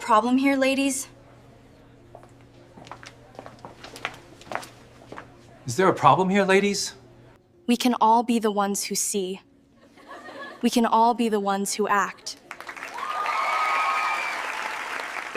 problem here, ladies? Is there a problem here, ladies? We can all be the ones who see. We can all be the ones who act.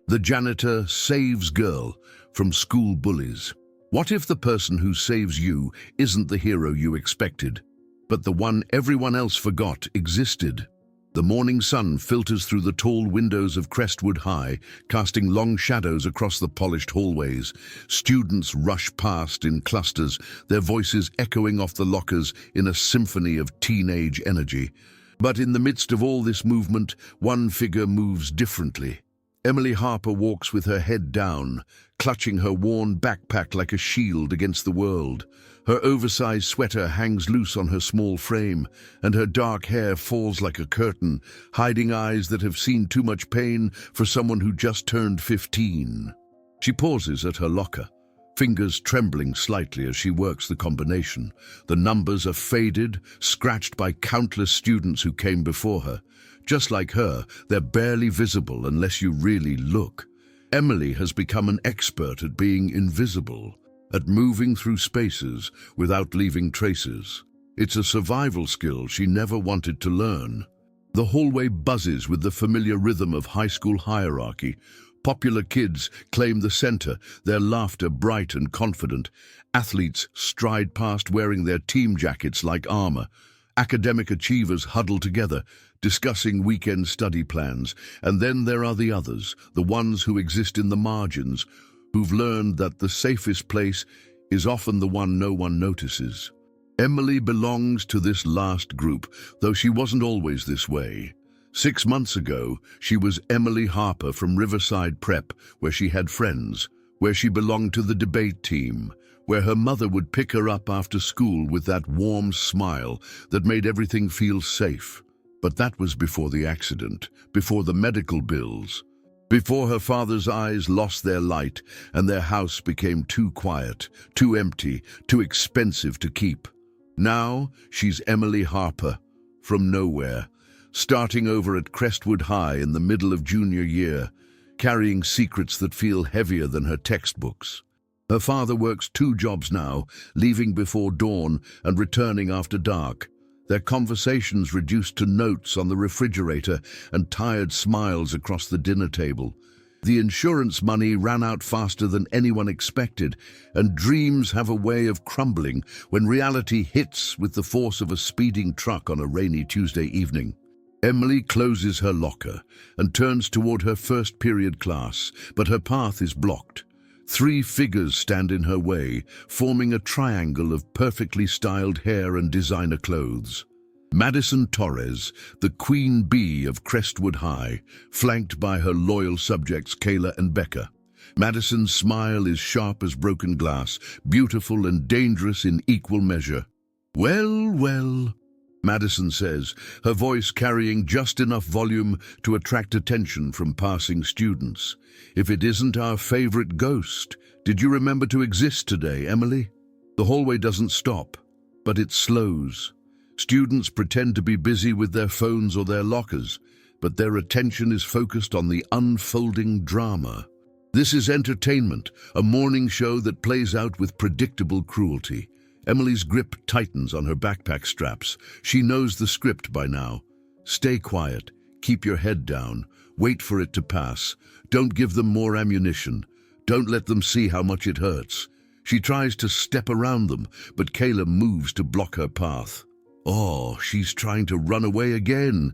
The janitor saves girl from school bullies. What if the person who saves you isn't the hero you expected, but the one everyone else forgot existed? The morning sun filters through the tall windows of Crestwood High, casting long shadows across the polished hallways. Students rush past in clusters, their voices echoing off the lockers in a symphony of teenage energy. But in the midst of all this movement, one figure moves differently. Emily Harper walks with her head down, clutching her worn backpack like a shield against the world. Her oversized sweater hangs loose on her small frame, and her dark hair falls like a curtain, hiding eyes that have seen too much pain for someone who just turned 15. She pauses at her locker, fingers trembling slightly as she works the combination. The numbers are faded, scratched by countless students who came before her. Just like her, they're barely visible unless you really look. Emily has become an expert at being invisible, at moving through spaces without leaving traces. It's a survival skill she never wanted to learn. The hallway buzzes with the familiar rhythm of high school hierarchy. Popular kids claim the center, their laughter bright and confident. Athletes stride past wearing their team jackets like armor. Academic achievers huddle together, discussing weekend study plans. And then there are the others, the ones who exist in the margins, who've learned that the safest place is often the one no one notices. Emily belongs to this last group, though she wasn't always this way. 6 months ago, she was Emily Harper from Riverside Prep, where she had friends, where she belonged to the debate team, where her mother would pick her up after school with that warm smile that made everything feel safe. But that was before the accident, before the medical bills, before her father's eyes lost their light and their house became too quiet, too empty, too expensive to keep. Now she's Emily Harper, from nowhere, starting over at Crestwood High in the middle of junior year, carrying secrets that feel heavier than her textbooks. Her father works 2 jobs now, leaving before dawn and returning after dark. Their conversations reduced to notes on the refrigerator and tired smiles across the dinner table. The insurance money ran out faster than anyone expected, and dreams have a way of crumbling when reality hits with the force of a speeding truck on a rainy Tuesday evening. Emily closes her locker and turns toward her first period class, but her path is blocked. 3 figures stand in her way, forming a triangle of perfectly styled hair and designer clothes. Madison Torres, the queen bee of Crestwood High, flanked by her loyal subjects Kayla and Becca. Madison's smile is sharp as broken glass, beautiful and dangerous in equal measure. "Well, well," Madison says, her voice carrying just enough volume to attract attention from passing students. "If it isn't our favorite ghost, did you remember to exist today, Emily?" The hallway doesn't stop, but it slows. Students pretend to be busy with their phones or their lockers, but their attention is focused on the unfolding drama. This is entertainment, a morning show that plays out with predictable cruelty. Emily's grip tightens on her backpack straps. She knows the script by now. Stay quiet, keep your head down, wait for it to pass. Don't give them more ammunition. Don't let them see how much it hurts. She tries to step around them, but Kayla moves to block her path. "Oh, she's trying to run away again,"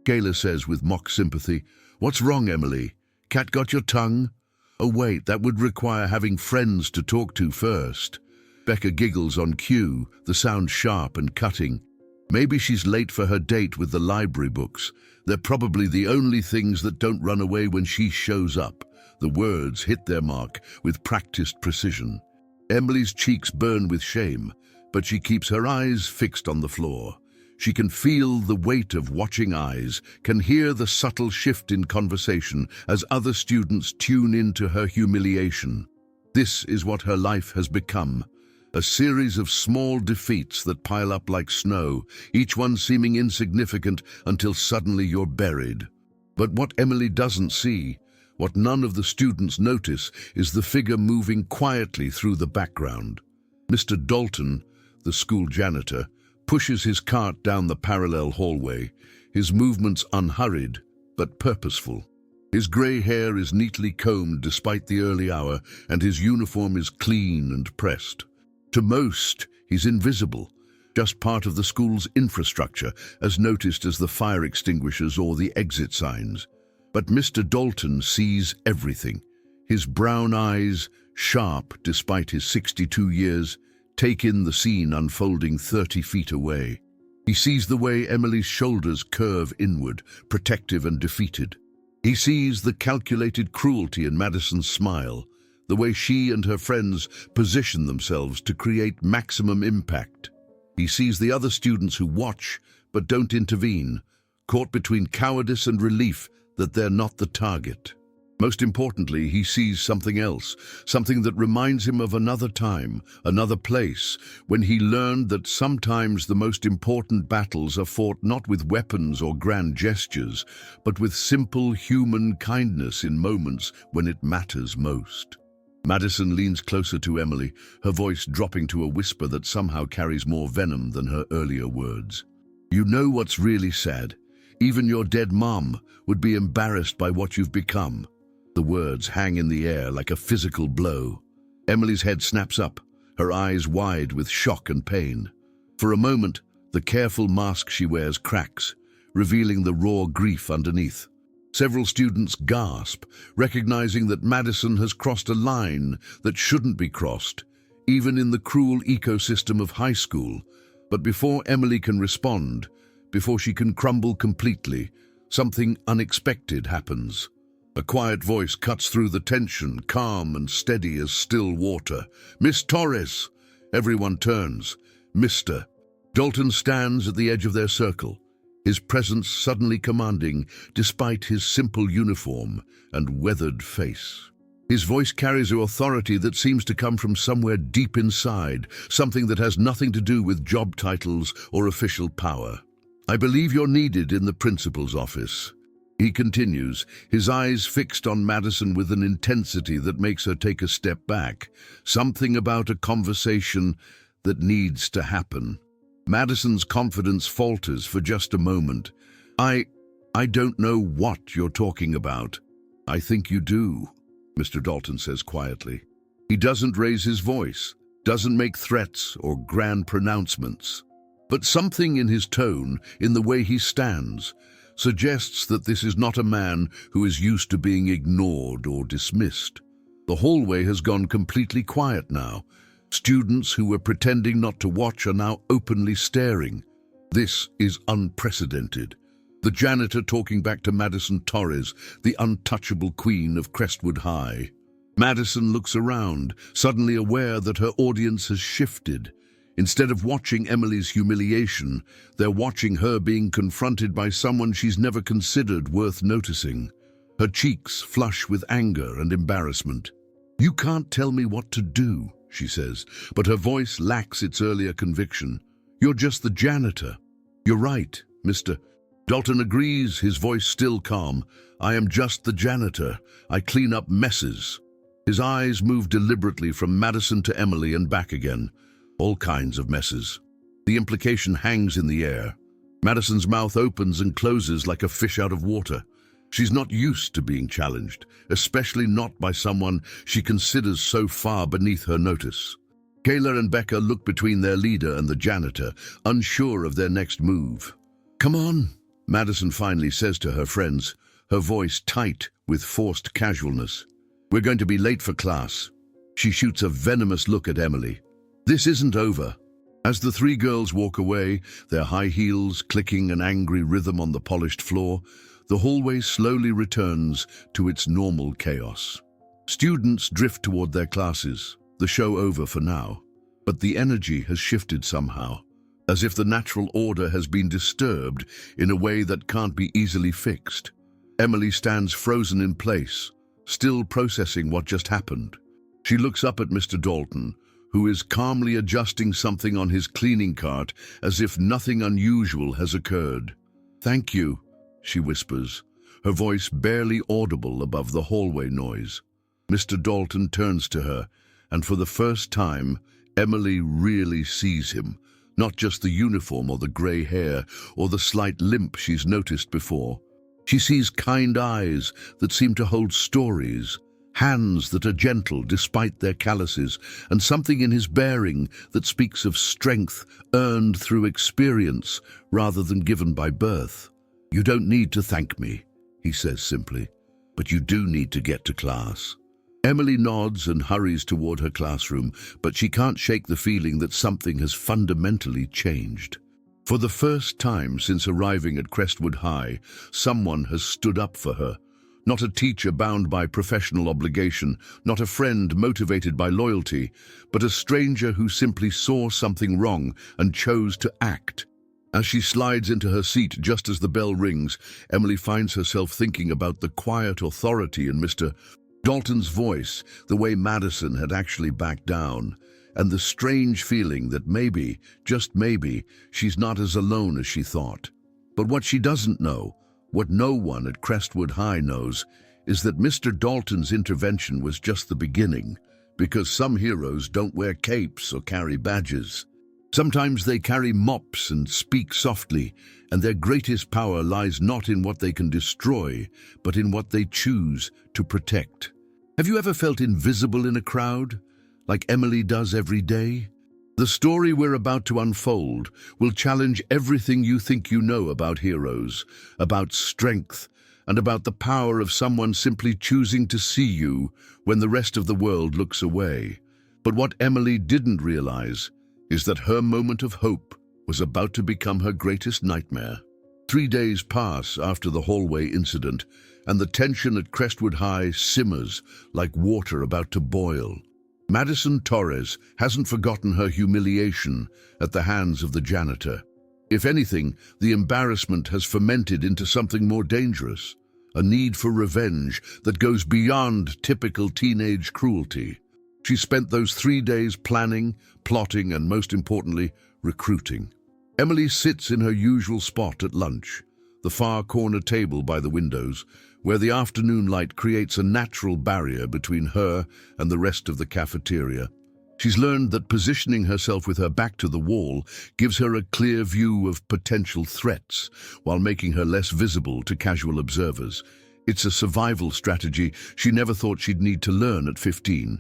Kayla says with mock sympathy. "What's wrong, Emily? Cat got your tongue?" "Oh wait, that would require having friends to talk to first." Becca giggles on cue, the sound sharp and cutting. Maybe she's late for her date with the library books. They're probably the only things that don't run away when she shows up. The words hit their mark with practiced precision. Emily's cheeks burn with shame, but she keeps her eyes fixed on the floor. She can feel the weight of watching eyes, can hear the subtle shift in conversation as other students tune into her humiliation. This is what her life has become. A series of small defeats that pile up like snow, each one seeming insignificant until suddenly you're buried. But what Emily doesn't see, What none of the students notice is the figure moving quietly through the background. Mr. Dalton, the school janitor, pushes his cart down the parallel hallway, his movements unhurried but purposeful. His grey hair is neatly combed despite the early hour, and his uniform is clean and pressed. To most, he's invisible, just part of the school's infrastructure, as noticed as the fire extinguishers or the exit signs. But Mr. Dalton sees everything. His brown eyes, sharp despite his 62 years, take in the scene unfolding 30 feet away. He sees the way Emily's shoulders curve inward, protective and defeated. He sees the calculated cruelty in Madison's smile, the way she and her friends position themselves to create maximum impact. He sees the other students who watch but don't intervene, caught between cowardice and relief that they're not the target. Most importantly, he sees something else, something that reminds him of another time, another place, when he learned that sometimes the most important battles are fought not with weapons or grand gestures, but with simple human kindness in moments when it matters most. Madison leans closer to Emily, her voice dropping to a whisper that somehow carries more venom than her earlier words. You know what's really sad? Even your dead mom would be embarrassed by what you've become. The words hang in the air like a physical blow. Emily's head snaps up, her eyes wide with shock and pain. For a moment, the careful mask she wears cracks, revealing the raw grief underneath. Several students gasp, recognizing that Madison has crossed a line that shouldn't be crossed, even in the cruel ecosystem of high school. But before Emily can respond, before she can crumble completely, something unexpected happens. A quiet voice cuts through the tension, calm and steady as still water. "Miss Torres!" Everyone turns. "Mr." Dalton stands at the edge of their circle, his presence suddenly commanding despite his simple uniform and weathered face. His voice carries an authority that seems to come from somewhere deep inside, something that has nothing to do with job titles or official power. "I believe you're needed in the principal's office." He continues, his eyes fixed on Madison with an intensity that makes her take a step back. Something about a conversation that needs to happen. Madison's confidence falters for just a moment. I don't know what you're talking about." "I think you do," Mr. Dalton says quietly. He doesn't raise his voice, doesn't make threats or grand pronouncements. But something in his tone, in the way he stands, suggests that this is not a man who is used to being ignored or dismissed. The hallway has gone completely quiet now. Students who were pretending not to watch are now openly staring. This is unprecedented. The janitor talking back to Madison Torres, the untouchable queen of Crestwood High. Madison looks around, suddenly aware that her audience has shifted. Instead of watching Emily's humiliation, they're watching her being confronted by someone she's never considered worth noticing. Her cheeks flush with anger and embarrassment. "You can't tell me what to do," she says, but her voice lacks its earlier conviction. "You're just the janitor." "You're right, Mr." Dalton agrees, his voice still calm. "I am just the janitor. I clean up messes." His eyes move deliberately from Madison to Emily and back again. All kinds of messes. The implication hangs in the air. Madison's mouth opens and closes like a fish out of water. She's not used to being challenged, especially not by someone she considers so far beneath her notice. Kayla and Becca look between their leader and the janitor, unsure of their next move. "Come on," Madison finally says to her friends, her voice tight with forced casualness. "We're going to be late for class." She shoots a venomous look at Emily. This isn't over. As the three girls walk away, their high heels clicking an angry rhythm on the polished floor, the hallway slowly returns to its normal chaos. Students drift toward their classes, the show over for now. But the energy has shifted somehow, as if the natural order has been disturbed in a way that can't be easily fixed. Emily stands frozen in place, still processing what just happened. She looks up at Mr. Dalton, who is calmly adjusting something on his cleaning cart as if nothing unusual has occurred. "Thank you," she whispers, her voice barely audible above the hallway noise. Mr. Dalton turns to her, and for the first time, Emily really sees him, not just the uniform or the grey hair or the slight limp she's noticed before. She sees kind eyes that seem to hold stories, hands that are gentle despite their calluses, and something in his bearing that speaks of strength earned through experience rather than given by birth. "You don't need to thank me," he says simply, "but you do need to get to class." Emily nods and hurries toward her classroom, but she can't shake the feeling that something has fundamentally changed. For the first time since arriving at Crestwood High, someone has stood up for her. Not a teacher bound by professional obligation, not a friend motivated by loyalty, but a stranger who simply saw something wrong and chose to act. As she slides into her seat just as the bell rings, Emily finds herself thinking about the quiet authority in Mr. Dalton's voice, the way Madison had actually backed down, and the strange feeling that maybe, just maybe, she's not as alone as she thought. But what she doesn't know, what no one at Crestwood High knows, is that Mr. Dalton's intervention was just the beginning, because some heroes don't wear capes or carry badges. Sometimes they carry mops and speak softly, and their greatest power lies not in what they can destroy, but in what they choose to protect. Have you ever felt invisible in a crowd, like Emily does every day? The story we're about to unfold will challenge everything you think you know about heroes, about strength, and about the power of someone simply choosing to see you when the rest of the world looks away. But what Emily didn't realize is that her moment of hope was about to become her greatest nightmare. 3 days pass after the hallway incident, and the tension at Crestwood High simmers like water about to boil. Madison Torres hasn't forgotten her humiliation at the hands of the janitor. If anything, the embarrassment has fermented into something more dangerous, a need for revenge that goes beyond typical teenage cruelty. She spent those 3 days planning, plotting, and most importantly, recruiting. Emily sits in her usual spot at lunch, the far corner table by the windows, where the afternoon light creates a natural barrier between her and the rest of the cafeteria. She's learned that positioning herself with her back to the wall gives her a clear view of potential threats, while making her less visible to casual observers. It's a survival strategy she never thought she'd need to learn at 15.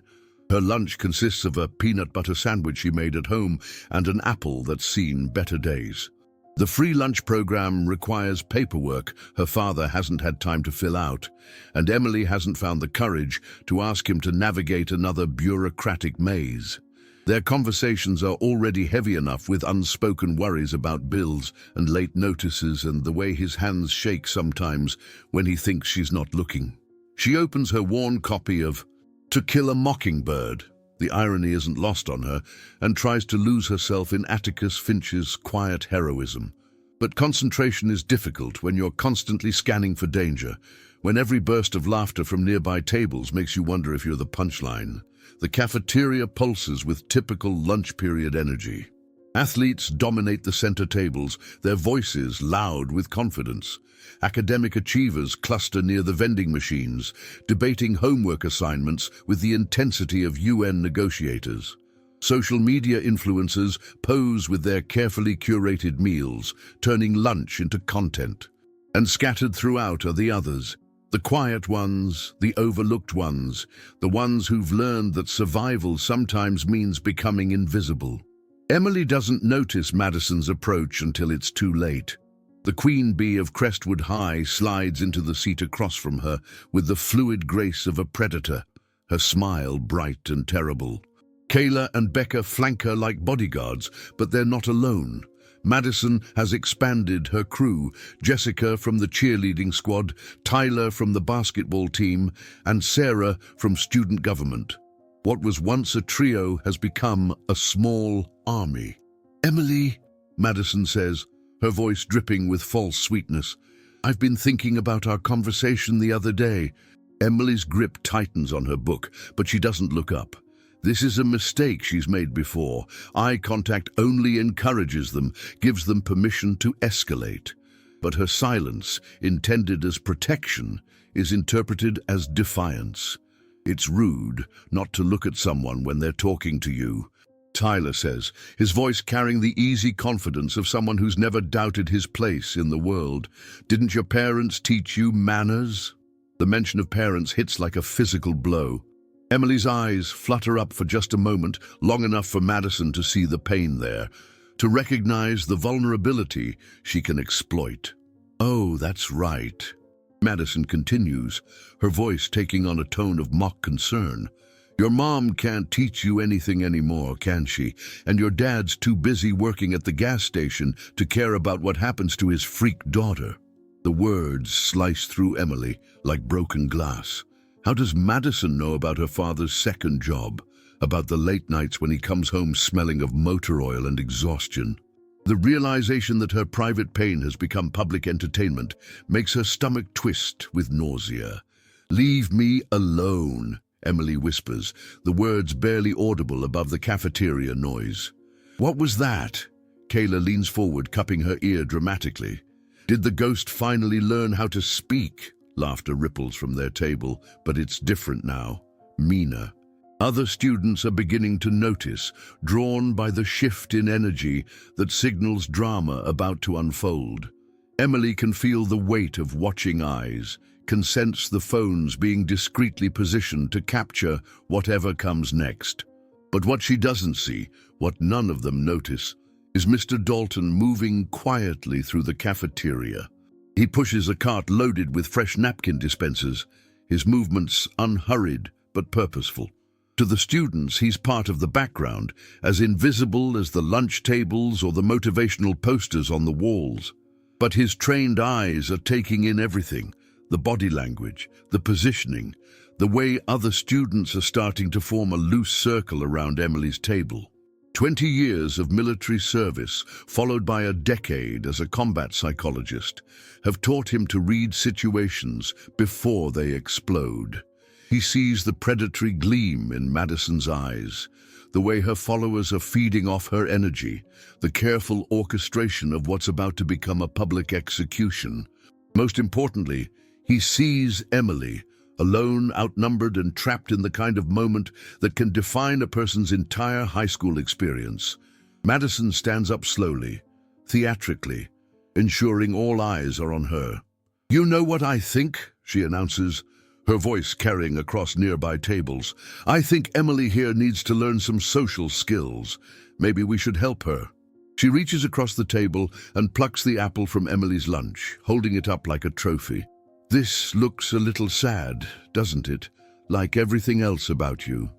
Her lunch consists of a peanut butter sandwich she made at home and an apple that's seen better days. The free lunch program requires paperwork her father hasn't had time to fill out, and Emily hasn't found the courage to ask him to navigate another bureaucratic maze. Their conversations are already heavy enough with unspoken worries about bills and late notices and the way his hands shake sometimes when he thinks she's not looking. She opens her worn copy of To Kill a Mockingbird. The irony isn't lost on her, and tries to lose herself in Atticus Finch's quiet heroism. But concentration is difficult when you're constantly scanning for danger, when every burst of laughter from nearby tables makes you wonder if you're the punchline. The cafeteria pulses with typical lunch period energy. Athletes dominate the center tables, their voices loud with confidence. Academic achievers cluster near the vending machines, debating homework assignments with the intensity of UN negotiators. Social media influencers pose with their carefully curated meals, turning lunch into content. And scattered throughout are the others, the quiet ones, the overlooked ones, the ones who've learned that survival sometimes means becoming invisible. Emily doesn't notice Madison's approach until it's too late. The queen bee of Crestwood High slides into the seat across from her with the fluid grace of a predator, her smile bright and terrible. Kayla and Becca flank her like bodyguards, but they're not alone. Madison has expanded her crew, Jessica from the cheerleading squad, Tyler from the basketball team, and Sarah from student government. What was once a trio has become a small army. "Emily," Madison says, her voice dripping with false sweetness, "I've been thinking about our conversation the other day." Emily's grip tightens on her book, but she doesn't look up. This is a mistake she's made before. Eye contact only encourages them, gives them permission to escalate. but her silence, intended as protection, is interpreted as defiance. It's rude not to look at someone when they're talking to you, Tyler says, his voice carrying the easy confidence of someone who's never doubted his place in the world. Didn't your parents teach you manners? The mention of parents hits like a physical blow. Emily's eyes flutter up for just a moment, long enough for Madison to see the pain there, to recognize the vulnerability she can exploit. Oh, that's right. Madison continues, her voice taking on a tone of mock concern. Your mom can't teach you anything anymore, can she? And your dad's too busy working at the gas station to care about what happens to his freak daughter. The words slice through Emily like broken glass. How does Madison know about her father's second job? About the late nights when he comes home smelling of motor oil and exhaustion? The realization that her private pain has become public entertainment makes her stomach twist with nausea. Leave me alone, Emily whispers, the words barely audible above the cafeteria noise. What was that? Kayla leans forward, cupping her ear dramatically. Did the ghost finally learn how to speak? Laughter ripples from their table, but it's different now, meaner. Other students are beginning to notice, drawn by the shift in energy that signals drama about to unfold. Emily can feel the weight of watching eyes, can sense the phones being discreetly positioned to capture whatever comes next. But what she doesn't see, what none of them notice, is Mr. Dalton moving quietly through the cafeteria. He pushes a cart loaded with fresh napkin dispensers, his movements unhurried but purposeful. To the students, he's part of the background, as invisible as the lunch tables or the motivational posters on the walls. But his trained eyes are taking in everything, the body language, the positioning, the way other students are starting to form a loose circle around Emily's table. 20 years of military service, followed by a decade as a combat psychologist, have taught him to read situations before they explode. He sees the predatory gleam in Madison's eyes, the way her followers are feeding off her energy, the careful orchestration of what's about to become a public execution. Most importantly, he sees Emily, alone, outnumbered, and trapped in the kind of moment that can define a person's entire high school experience. Madison stands up slowly, theatrically, ensuring all eyes are on her. "You know what I think?" she announces, her voice carrying across nearby tables. "I think Emily here needs to learn some social skills. Maybe we should help her." She reaches across the table and plucks the apple from Emily's lunch, holding it up like a trophy. "This looks a little sad, doesn't it? Like everything else about you."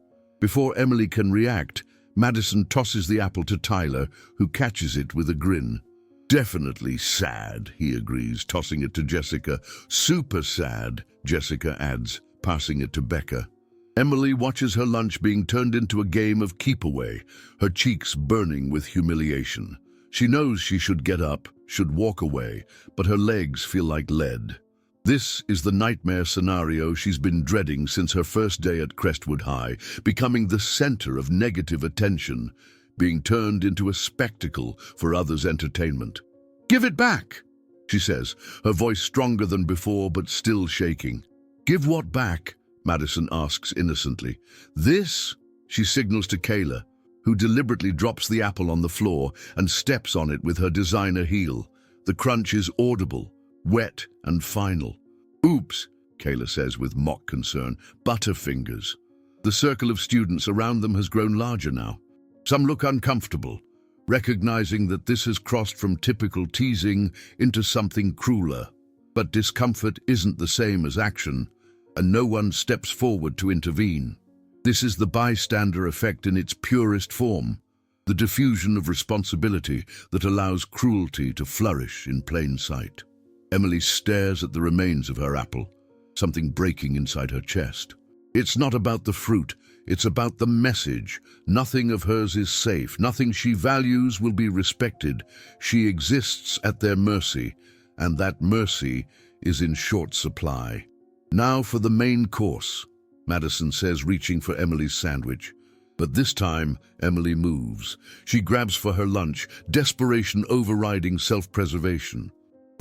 Before Emily can react, Madison tosses the apple to Tyler, who catches it with a grin. "Definitely sad," he agrees, tossing it to Jessica. "Super sad," Jessica adds, passing it to Becca. Emily watches her lunch being turned into a game of keep-away, her cheeks burning with humiliation. She knows she should get up, should walk away, but her legs feel like lead. This is the nightmare scenario she's been dreading since her first day at Crestwood High, becoming the center of negative attention, being turned into a spectacle for others' entertainment. "Give it back," she says, her voice stronger than before but still shaking. "Give what back?" Madison asks innocently. "This," she signals to Kayla, who deliberately drops the apple on the floor and steps on it with her designer heel. The crunch is audible, wet and final. "Oops," Kayla says with mock concern. "Butterfingers." The circle of students around them has grown larger now. Some look uncomfortable, recognizing that this has crossed from typical teasing into something crueler. But discomfort isn't the same as action, and no one steps forward to intervene. This is the bystander effect in its purest form, the diffusion of responsibility that allows cruelty to flourish in plain sight. Emily stares at the remains of her apple, something breaking inside her chest. It's not about the fruit, it's about the message. Nothing of hers is safe, nothing she values will be respected. She exists at their mercy, and that mercy is in short supply. "Now for the main course," Madison says, reaching for Emily's sandwich. But this time, Emily moves. She grabs for her lunch, desperation overriding self-preservation.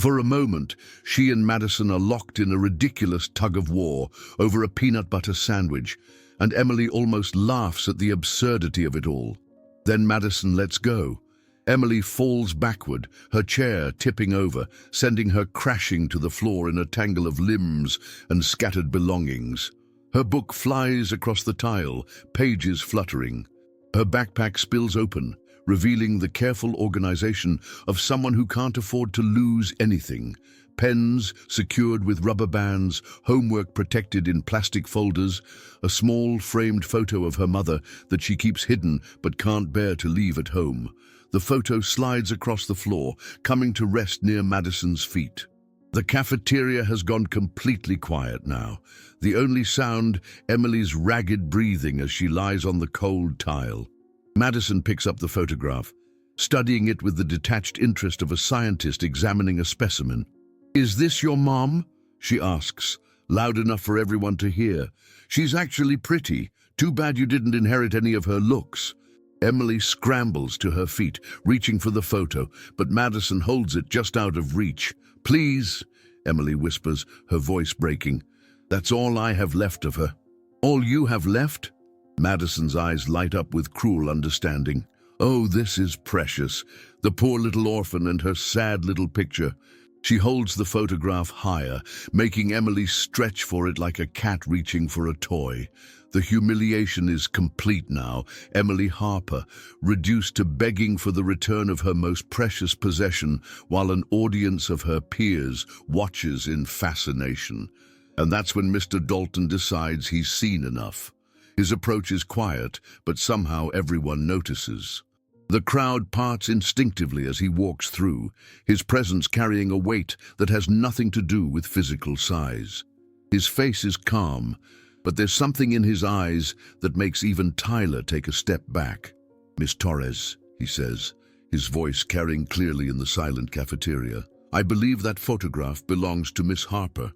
For a moment, she and Madison are locked in a ridiculous tug-of-war over a peanut butter sandwich, and Emily almost laughs at the absurdity of it all. Then Madison lets go. Emily falls backward, her chair tipping over, sending her crashing to the floor in a tangle of limbs and scattered belongings. Her book flies across the tile, pages fluttering. Her backpack spills open, revealing the careful organization of someone who can't afford to lose anything. Pens secured with rubber bands, homework protected in plastic folders, a small framed photo of her mother that she keeps hidden but can't bear to leave at home. The photo slides across the floor, coming to rest near Madison's feet. The cafeteria has gone completely quiet now. The only sound, Emily's ragged breathing as she lies on the cold tile. Madison picks up the photograph, studying it with the detached interest of a scientist examining a specimen. "Is this your mom?" she asks, loud enough for everyone to hear. "She's actually pretty. Too bad you didn't inherit any of her looks." Emily scrambles to her feet, reaching for the photo, but Madison holds it just out of reach. "Please," Emily whispers, her voice breaking. "That's all I have left of her." "All you have left?" Madison's eyes light up with cruel understanding. "Oh, this is precious. The poor little orphan and her sad little picture." She holds the photograph higher, making Emily stretch for it like a cat reaching for a toy. The humiliation is complete now. Emily Harper, reduced to begging for the return of her most precious possession, while an audience of her peers watches in fascination. And that's when Mr. Dalton decides he's seen enough. His approach is quiet, but somehow everyone notices. The crowd parts instinctively as he walks through, his presence carrying a weight that has nothing to do with physical size. His face is calm, but there's something in his eyes that makes even Tyler take a step back. "Miss Torres," he says, his voice carrying clearly in the silent cafeteria, "I believe that photograph belongs to Miss Harper."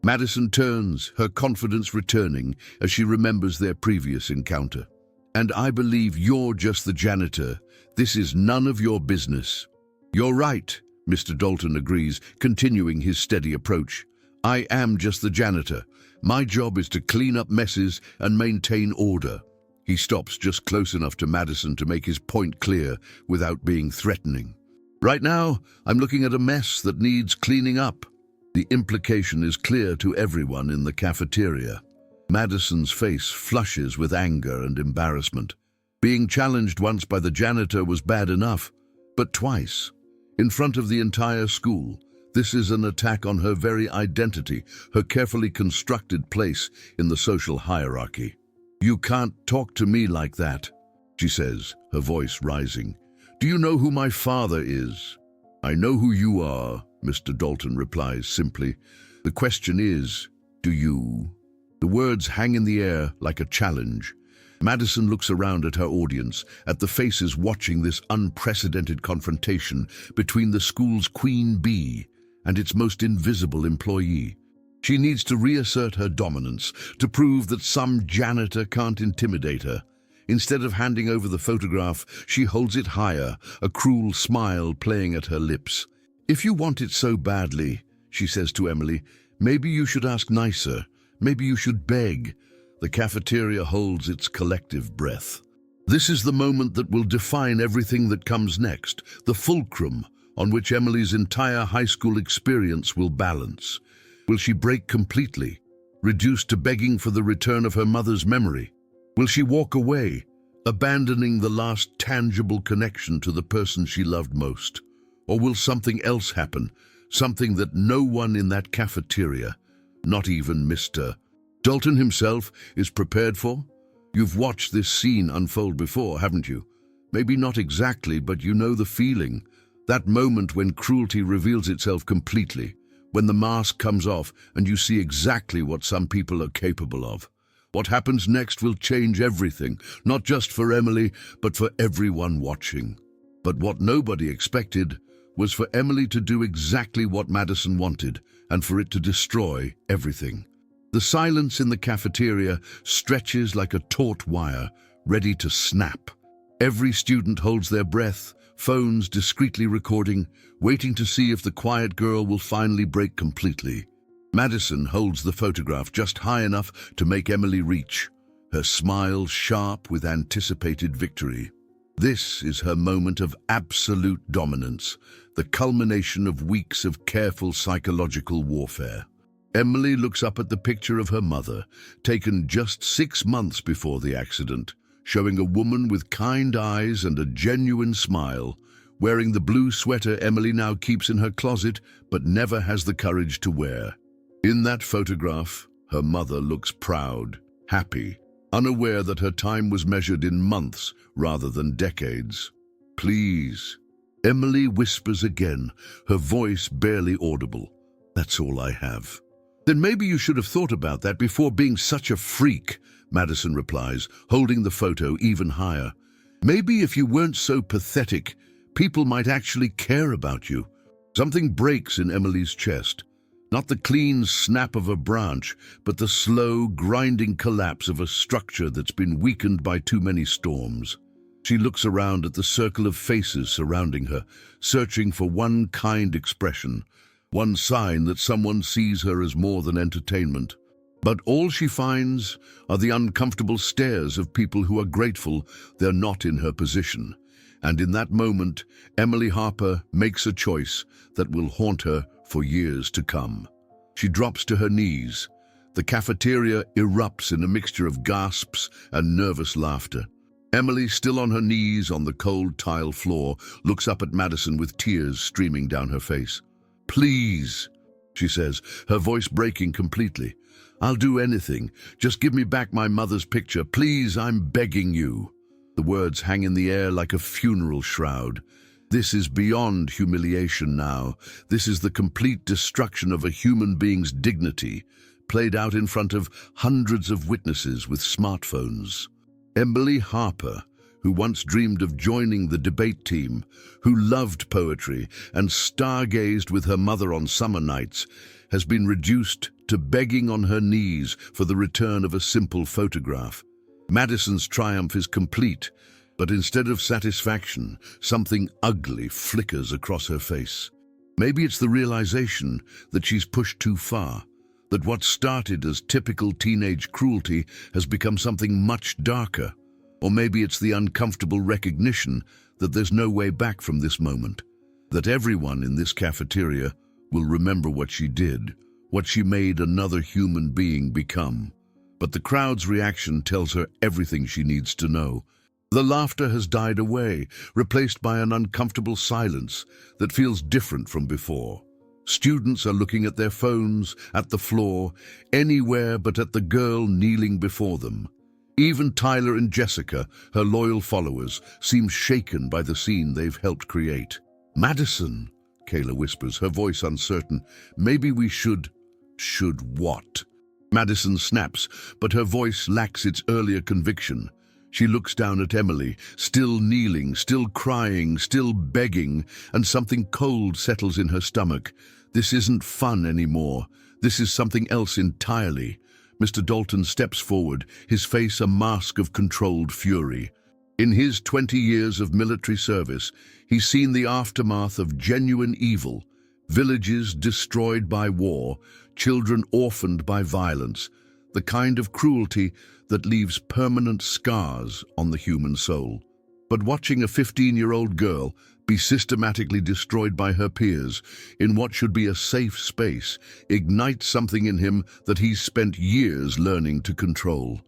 Madison turns, her confidence returning as she remembers their previous encounter. "And I believe you're just the janitor. This is none of your business." "You're right," Mr. Dalton agrees, continuing his steady approach. "I am just the janitor. My job is to clean up messes and maintain order." He stops just close enough to Madison to make his point clear without being threatening. "Right now, I'm looking at a mess that needs cleaning up." The implication is clear to everyone in the cafeteria. Madison's face flushes with anger and embarrassment. Being challenged once by the janitor was bad enough, but twice, in front of the entire school. This is an attack on her very identity, her carefully constructed place in the social hierarchy. "You can't talk to me like that," she says, her voice rising. "Do you know who my father is?" "I know who you are," Mr. Dalton replies simply. "The question is, do you?" The words hang in the air like a challenge. Madison looks around at her audience, at the faces watching this unprecedented confrontation between the school's queen bee and its most invisible employee. She needs to reassert her dominance, to prove that some janitor can't intimidate her. Instead of handing over the photograph, she holds it higher, a cruel smile playing at her lips. "If you want it so badly," she says to Emily, "maybe you should ask nicer. Maybe you should beg." The cafeteria holds its collective breath. This is the moment that will define everything that comes next, the fulcrum on which Emily's entire high school experience will balance. Will she break completely, reduced to begging for the return of her mother's memory? Will she walk away, abandoning the last tangible connection to the person she loved most? Or will something else happen, something that no one in that cafeteria, not even Mr. Dalton himself, is prepared for? You've watched this scene unfold before, haven't you? Maybe not exactly, but you know the feeling. That moment when cruelty reveals itself completely, when the mask comes off and you see exactly what some people are capable of. What happens next will change everything, not just for Emily, but for everyone watching. But what nobody expected was for Emily to do exactly what Madison wanted, and for it to destroy everything. The silence in the cafeteria stretches like a taut wire, ready to snap. Every student holds their breath, phones discreetly recording, waiting to see if the quiet girl will finally break completely. Madison holds the photograph just high enough to make Emily reach, her smile sharp with anticipated victory. This is her moment of absolute dominance, the culmination of weeks of careful psychological warfare. Emily looks up at the picture of her mother, taken just 6 months before the accident, showing a woman with kind eyes and a genuine smile, wearing the blue sweater Emily now keeps in her closet but never has the courage to wear. In that photograph, her mother looks proud, happy, unaware that her time was measured in months rather than decades. "Please," Emily whispers again, her voice barely audible. "That's all I have." "Then maybe you should have thought about that before being such a freak," Madison replies, holding the photo even higher. "Maybe if you weren't so pathetic, people might actually care about you." Something breaks in Emily's chest. Not the clean snap of a branch, but the slow, grinding collapse of a structure that's been weakened by too many storms. She looks around at the circle of faces surrounding her, searching for one kind expression, one sign that someone sees her as more than entertainment. But all she finds are the uncomfortable stares of people who are grateful they're not in her position. And in that moment, Emily Harper makes a choice that will haunt her for years to come. She drops to her knees. The cafeteria erupts in a mixture of gasps and nervous laughter. Emily, still on her knees on the cold tile floor, looks up at Madison with tears streaming down her face. "Please," she says, her voice breaking completely. "I'll do anything. Just give me back my mother's picture. Please, I'm begging you." The words hang in the air like a funeral shroud. This is beyond humiliation now. This is the complete destruction of a human being's dignity, played out in front of hundreds of witnesses with smartphones. Emily Harper, who once dreamed of joining the debate team, who loved poetry and stargazed with her mother on summer nights, has been reduced to begging on her knees for the return of a simple photograph. Madison's triumph is complete, but instead of satisfaction, something ugly flickers across her face. Maybe it's the realization that she's pushed too far, that what started as typical teenage cruelty has become something much darker. Or maybe it's the uncomfortable recognition that there's no way back from this moment, that everyone in this cafeteria will remember what she did, what she made another human being become. But the crowd's reaction tells her everything she needs to know. The laughter has died away, replaced by an uncomfortable silence that feels different from before. Students are looking at their phones, at the floor, anywhere but at the girl kneeling before them. Even Tyler and Jessica, her loyal followers, seem shaken by the scene they've helped create. "Madison," Kayla whispers, her voice uncertain. "Maybe we should..." "Should what?" Madison snaps, but her voice lacks its earlier conviction. She looks down at Emily, still kneeling, still crying, still begging, and something cold settles in her stomach. This isn't fun anymore. This is something else entirely. Mr. Dalton steps forward, his face a mask of controlled fury. In his 20 years of military service, he's seen the aftermath of genuine evil, villages destroyed by war, children orphaned by violence, the kind of cruelty that leaves permanent scars on the human soul. But watching a 15-year-old girl be systematically destroyed by her peers in what should be a safe space ignites something in him that he's spent years learning to control.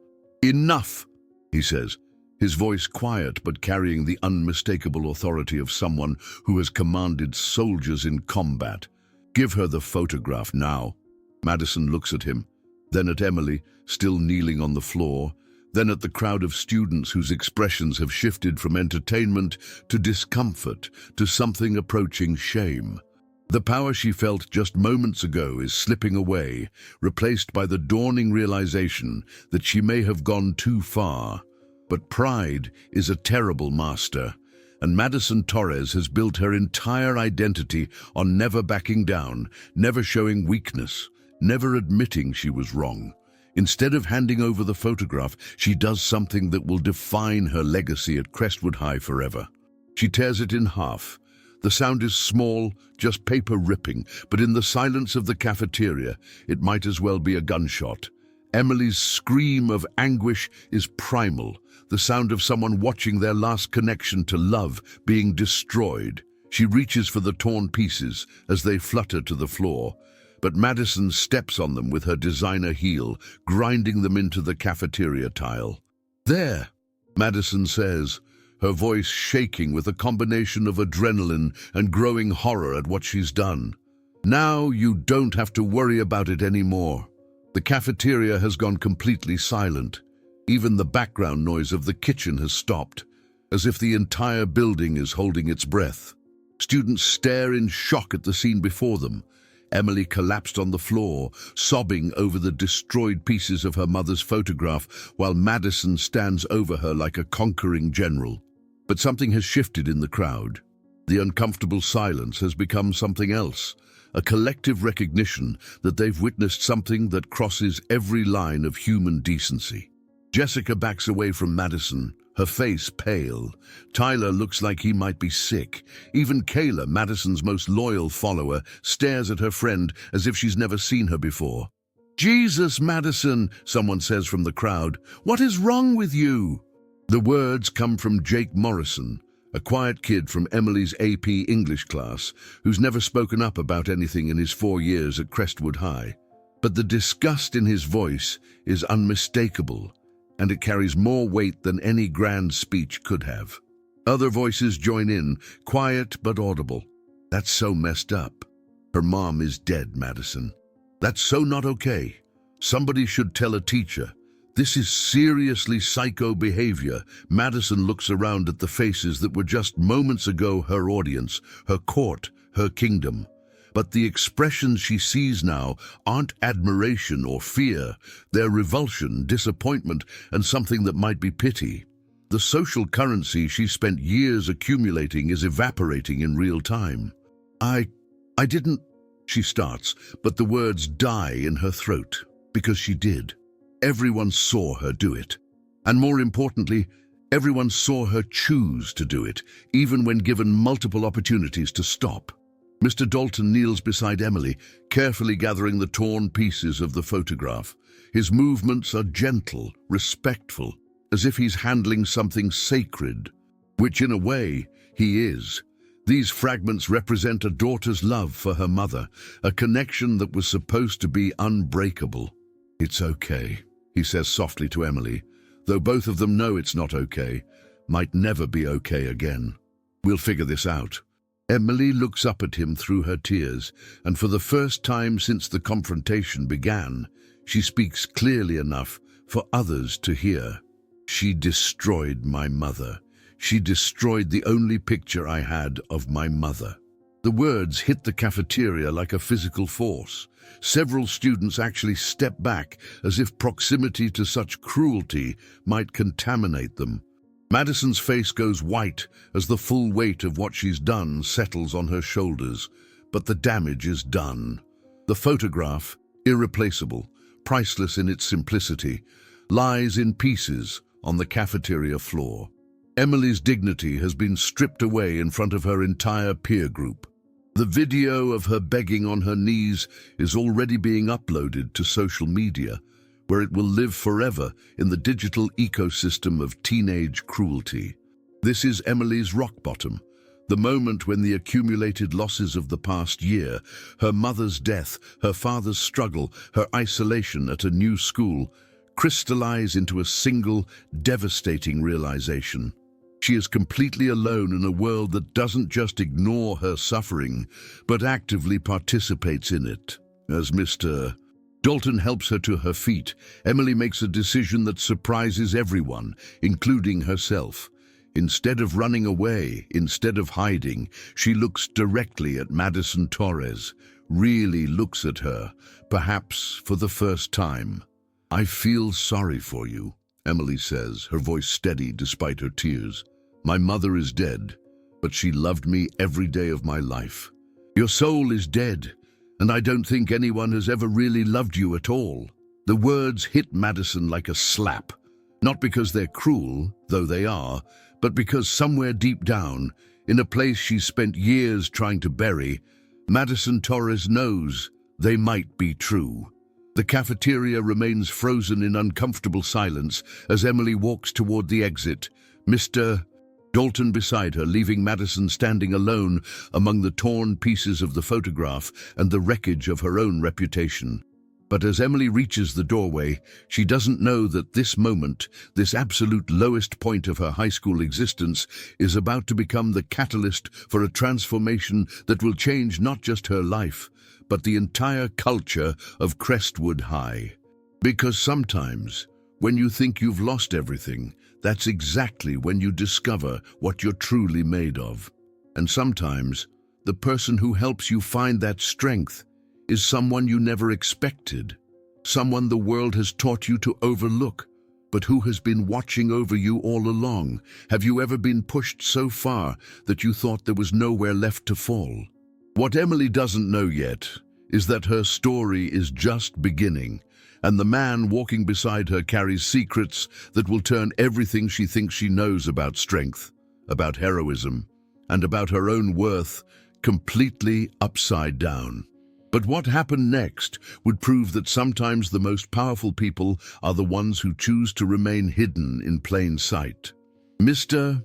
"Enough," he says, his voice quiet but carrying the unmistakable authority of someone who has commanded soldiers in combat. "Give her the photograph now." Madison looks at him, then at Emily, still kneeling on the floor, then at the crowd of students whose expressions have shifted from entertainment to discomfort to something approaching shame. The power she felt just moments ago is slipping away, replaced by the dawning realization that she may have gone too far. But pride is a terrible master, and Madison Torres has built her entire identity on never backing down, never showing weakness, never admitting she was wrong. Instead of handing over the photograph, she does something that will define her legacy at Crestwood High forever. She tears it in half. The sound is small, just paper ripping, but in the silence of the cafeteria, it might as well be a gunshot. Emily's scream of anguish is primal, the sound of someone watching their last connection to love being destroyed. She reaches for the torn pieces as they flutter to the floor, but Madison steps on them with her designer heel, grinding them into the cafeteria tile. "There," Madison says, her voice shaking with a combination of adrenaline and growing horror at what she's done. "Now you don't have to worry about it anymore." The cafeteria has gone completely silent. Even the background noise of the kitchen has stopped, as if the entire building is holding its breath. Students stare in shock at the scene before them. Emily collapsed on the floor, sobbing over the destroyed pieces of her mother's photograph, while Madison stands over her like a conquering general. But something has shifted in the crowd. The uncomfortable silence has become something else, a collective recognition that they've witnessed something that crosses every line of human decency. Jessica backs away from Madison, her face pale. Tyler looks like he might be sick. Even Kayla, Madison's most loyal follower, stares at her friend as if she's never seen her before. "Jesus, Madison," someone says from the crowd, "what is wrong with you?" The words come from Jake Morrison, a quiet kid from Emily's AP English class who's never spoken up about anything in his 4 years at Crestwood High. But the disgust in his voice is unmistakable, and it carries more weight than any grand speech could have. Other voices join in, quiet but audible. "That's so messed up. Her mom is dead, Madison. That's so not okay. Somebody should tell a teacher. This is seriously psycho behavior." Madison looks around at the faces that were just moments ago her audience, her court, her kingdom. But the expressions she sees now aren't admiration or fear. They're revulsion, disappointment, and something that might be pity. The social currency she spent years accumulating is evaporating in real time. I didn't," she starts, but the words die in her throat, because she did. Everyone saw her do it. And more importantly, everyone saw her choose to do it, even when given multiple opportunities to stop. Mr. Dalton kneels beside Emily, carefully gathering the torn pieces of the photograph. His movements are gentle, respectful, as if he's handling something sacred, which in a way he is. These fragments represent a daughter's love for her mother, a connection that was supposed to be unbreakable. "It's okay," he says softly to Emily, though both of them know it's not okay, might never be okay again. "We'll figure this out." Emily looks up at him through her tears, and for the first time since the confrontation began, she speaks clearly enough for others to hear. "She destroyed my mother. She destroyed the only picture I had of my mother." The words hit the cafeteria like a physical force. Several students actually step back as if proximity to such cruelty might contaminate them. Madison's face goes white as the full weight of what she's done settles on her shoulders, but the damage is done. The photograph, irreplaceable, priceless in its simplicity, lies in pieces on the cafeteria floor. Emily's dignity has been stripped away in front of her entire peer group. The video of her begging on her knees is already being uploaded to social media, where it will live forever in the digital ecosystem of teenage cruelty. This is Emily's rock bottom, the moment when the accumulated losses of the past year, her mother's death, her father's struggle, her isolation at a new school, crystallize into a single, devastating realization. She is completely alone in a world that doesn't just ignore her suffering, but actively participates in it. As Mr. Dalton helps her to her feet, Emily makes a decision that surprises everyone, including herself. Instead of running away, instead of hiding, she looks directly at Madison Torres, really looks at her, perhaps for the first time. "I feel sorry for you," Emily says, her voice steady despite her tears. "My mother is dead, but she loved me every day of my life. Your soul is dead, and I don't think anyone has ever really loved you at all." The words hit Madison like a slap, not because they're cruel, though they are, but because somewhere deep down, in a place she's spent years trying to bury, Madison Torres knows they might be true. The cafeteria remains frozen in uncomfortable silence as Emily walks toward the exit, Mr. Dalton beside her, leaving Madison standing alone among the torn pieces of the photograph and the wreckage of her own reputation. But as Emily reaches the doorway, she doesn't know that this moment, this absolute lowest point of her high school existence, is about to become the catalyst for a transformation that will change not just her life, but the entire culture of Crestwood High. Because sometimes, when you think you've lost everything, that's exactly when you discover what you're truly made of. And sometimes, the person who helps you find that strength is someone you never expected, someone the world has taught you to overlook, but who has been watching over you all along. Have you ever been pushed so far that you thought there was nowhere left to fall? What Emily doesn't know yet is that her story is just beginning, and the man walking beside her carries secrets that will turn everything she thinks she knows about strength, about heroism, and about her own worth completely upside down. But what happened next would prove that sometimes the most powerful people are the ones who choose to remain hidden in plain sight. Mr.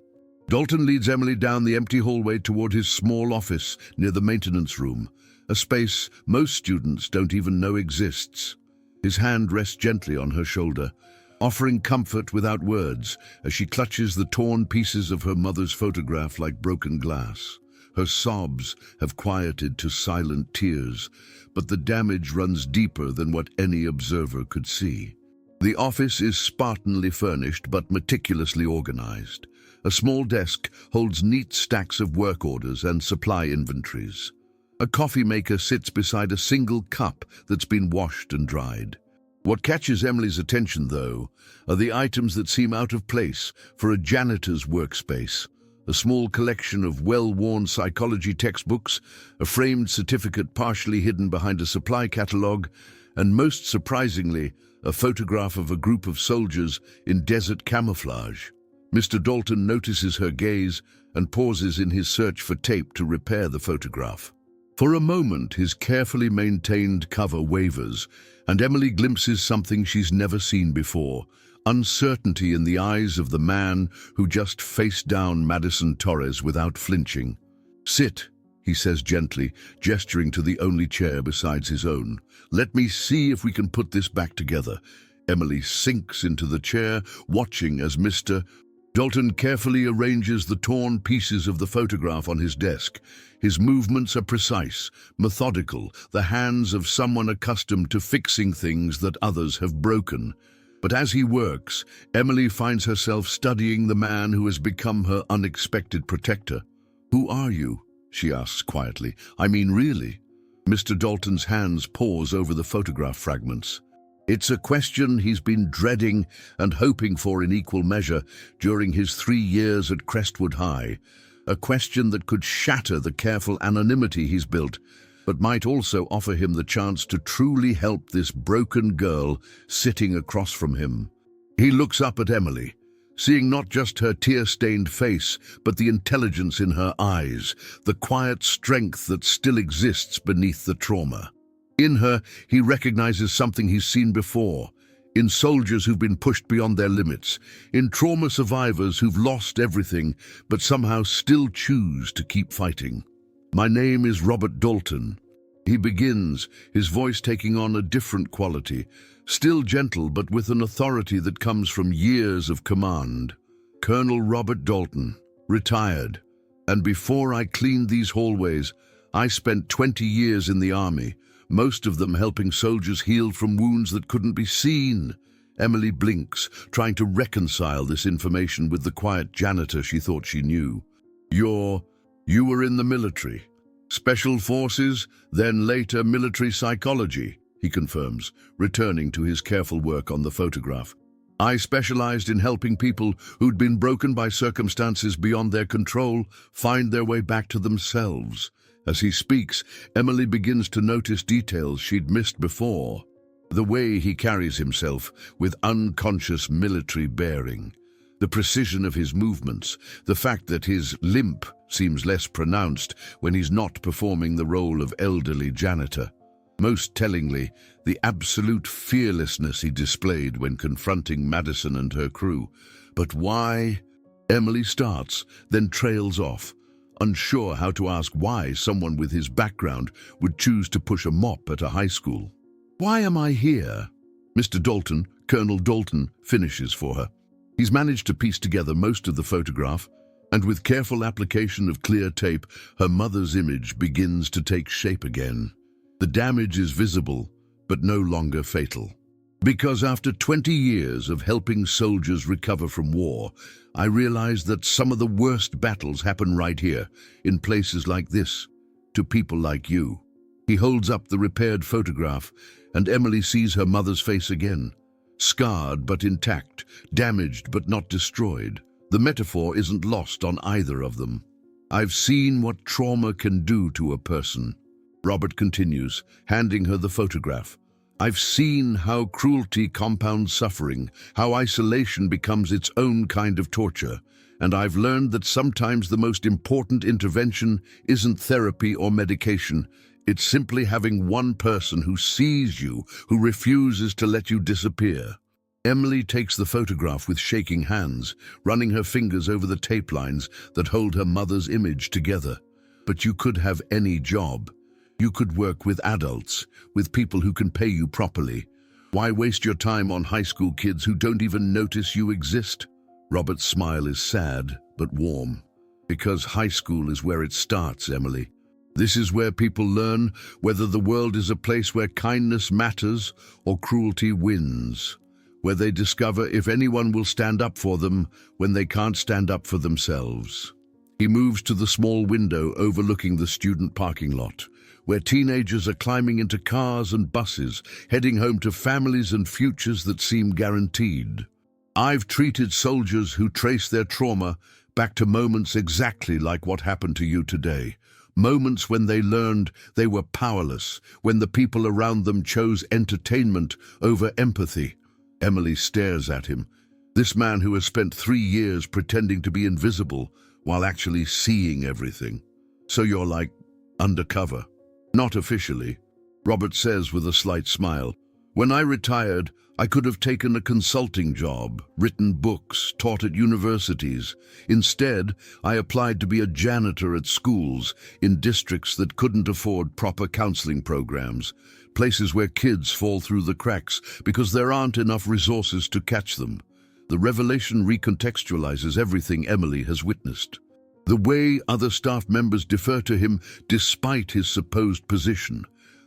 Dalton leads Emily down the empty hallway toward his small office near the maintenance room, a space most students don't even know exists. His hand rests gently on her shoulder, offering comfort without words as she clutches the torn pieces of her mother's photograph like broken glass. Her sobs have quieted to silent tears, but the damage runs deeper than what any observer could see. The office is spartanly furnished but meticulously organized. A small desk holds neat stacks of work orders and supply inventories. A coffee maker sits beside a single cup that's been washed and dried. What catches Emily's attention, though, are the items that seem out of place for a janitor's workspace. A small collection of well-worn psychology textbooks, a framed certificate partially hidden behind a supply catalog, and most surprisingly, a photograph of a group of soldiers in desert camouflage. Mr. Dalton notices her gaze and pauses in his search for tape to repair the photograph. For a moment, his carefully maintained cover wavers, and Emily glimpses something she's never seen before: uncertainty in the eyes of the man who just faced down Madison Torres without flinching. "Sit," he says gently, gesturing to the only chair besides his own. "Let me see if we can put this back together." Emily sinks into the chair, watching as Mr. Dalton carefully arranges the torn pieces of the photograph on his desk. His movements are precise, methodical, the hands of someone accustomed to fixing things that others have broken. But as he works, Emily finds herself studying the man who has become her unexpected protector. "Who are you?" she asks quietly. "I mean, really?" Mr. Dalton's hands pause over the photograph fragments. It's a question he's been dreading and hoping for in equal measure during his 3 years at Crestwood High. A question that could shatter the careful anonymity he's built, but might also offer him the chance to truly help this broken girl sitting across from him. He looks up at Emily, seeing not just her tear-stained face, but the intelligence in her eyes, the quiet strength that still exists beneath the trauma. In her, he recognizes something he's seen before, in soldiers who've been pushed beyond their limits, in trauma survivors who've lost everything but somehow still choose to keep fighting. "My name is Robert Dalton," he begins, his voice taking on a different quality, still gentle but with an authority that comes from years of command. "Colonel Robert Dalton, retired, and before I cleaned these hallways, I spent 20 years in the army, most of them helping soldiers heal from wounds that couldn't be seen." Emily blinks, trying to reconcile this information with the quiet janitor she thought she knew. You were in the military. Special forces, then later military psychology," he confirms, returning to his careful work on the photograph. "I specialized in helping people who'd been broken by circumstances beyond their control find their way back to themselves." As he speaks, Emily begins to notice details she'd missed before. The way he carries himself with unconscious military bearing. The precision of his movements, the fact that his limp seems less pronounced when he's not performing the role of elderly janitor. Most tellingly, the absolute fearlessness he displayed when confronting Madison and her crew. But why? Emily starts, then trails off, unsure how to ask why someone with his background would choose to push a mop at a high school. Why am I here? Mr. Dalton, Colonel Dalton, finishes for her. He's managed to piece together most of the photograph, and with careful application of clear tape, her mother's image begins to take shape again. The damage is visible, but no longer fatal. Because after 20 years of helping soldiers recover from war, I realized that some of the worst battles happen right here, in places like this, to people like you. He holds up the repaired photograph, and Emily sees her mother's face again. Scarred but intact, damaged but not destroyed. The metaphor isn't lost on either of them. I've seen what trauma can do to a person. Robert continues, handing her the photograph. I've seen how cruelty compounds suffering, how isolation becomes its own kind of torture, and I've learned that sometimes the most important intervention isn't therapy or medication. It's simply having one person who sees you, who refuses to let you disappear. Emily takes the photograph with shaking hands, running her fingers over the tape lines that hold her mother's image together. But you could have any job. You could work with adults, with people who can pay you properly. Why waste your time on high school kids who don't even notice you exist? Robert's smile is sad, but warm. Because high school is where it starts, Emily. This is where people learn whether the world is a place where kindness matters or cruelty wins. Where they discover if anyone will stand up for them when they can't stand up for themselves. He moves to the small window overlooking the student parking lot, where teenagers are climbing into cars and buses, heading home to families and futures that seem guaranteed. I've treated soldiers who trace their trauma back to moments exactly like what happened to you today. Moments when they learned they were powerless, when the people around them chose entertainment over empathy. Emily stares at him. This man who has spent 3 years pretending to be invisible while actually seeing everything. So you're like, undercover. Not officially, Robert says with a slight smile. When I retired, I could have taken a consulting job, written books, taught at universities. Instead, I applied to be a janitor at schools in districts that couldn't afford proper counseling programs, places where kids fall through the cracks because there aren't enough resources to catch them. The revelation recontextualizes everything Emily has witnessed. The way other staff members defer to him despite his supposed position.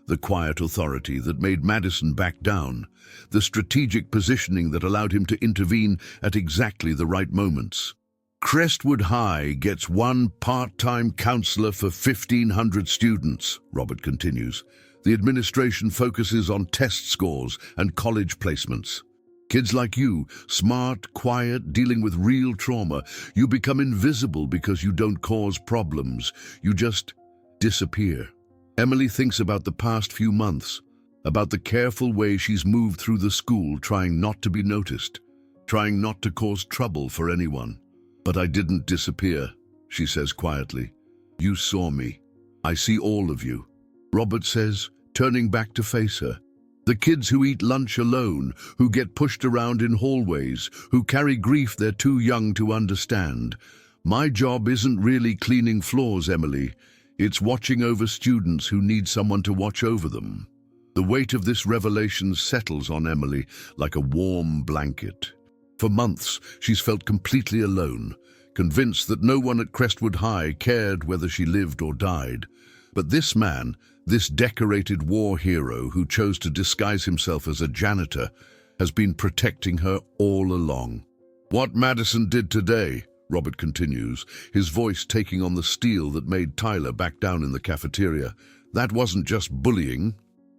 The quiet authority that made Madison back down. The strategic positioning that allowed him to intervene at exactly the right moments. Crestwood High gets one part-time counselor for 1,500 students, Robert continues. The administration focuses on test scores and college placements. Kids like you, smart, quiet, dealing with real trauma, you become invisible because you don't cause problems. You just disappear. Emily thinks about the past few months, about the careful way she's moved through the school trying not to be noticed, trying not to cause trouble for anyone. But I didn't disappear, she says quietly. You saw me. I see all of you. Robert says, turning back to face her. The kids who eat lunch alone, who get pushed around in hallways, who carry grief they're too young to understand. My job isn't really cleaning floors, Emily. It's watching over students who need someone to watch over them. The weight of this revelation settles on Emily like a warm blanket. For months, she's felt completely alone, convinced that no one at Crestwood High cared whether she lived or died. But this man, this decorated war hero who chose to disguise himself as a janitor, has been protecting her all along. What Madison did today, Robert continues, his voice taking on the steel that made Tyler back down in the cafeteria, that wasn't just bullying.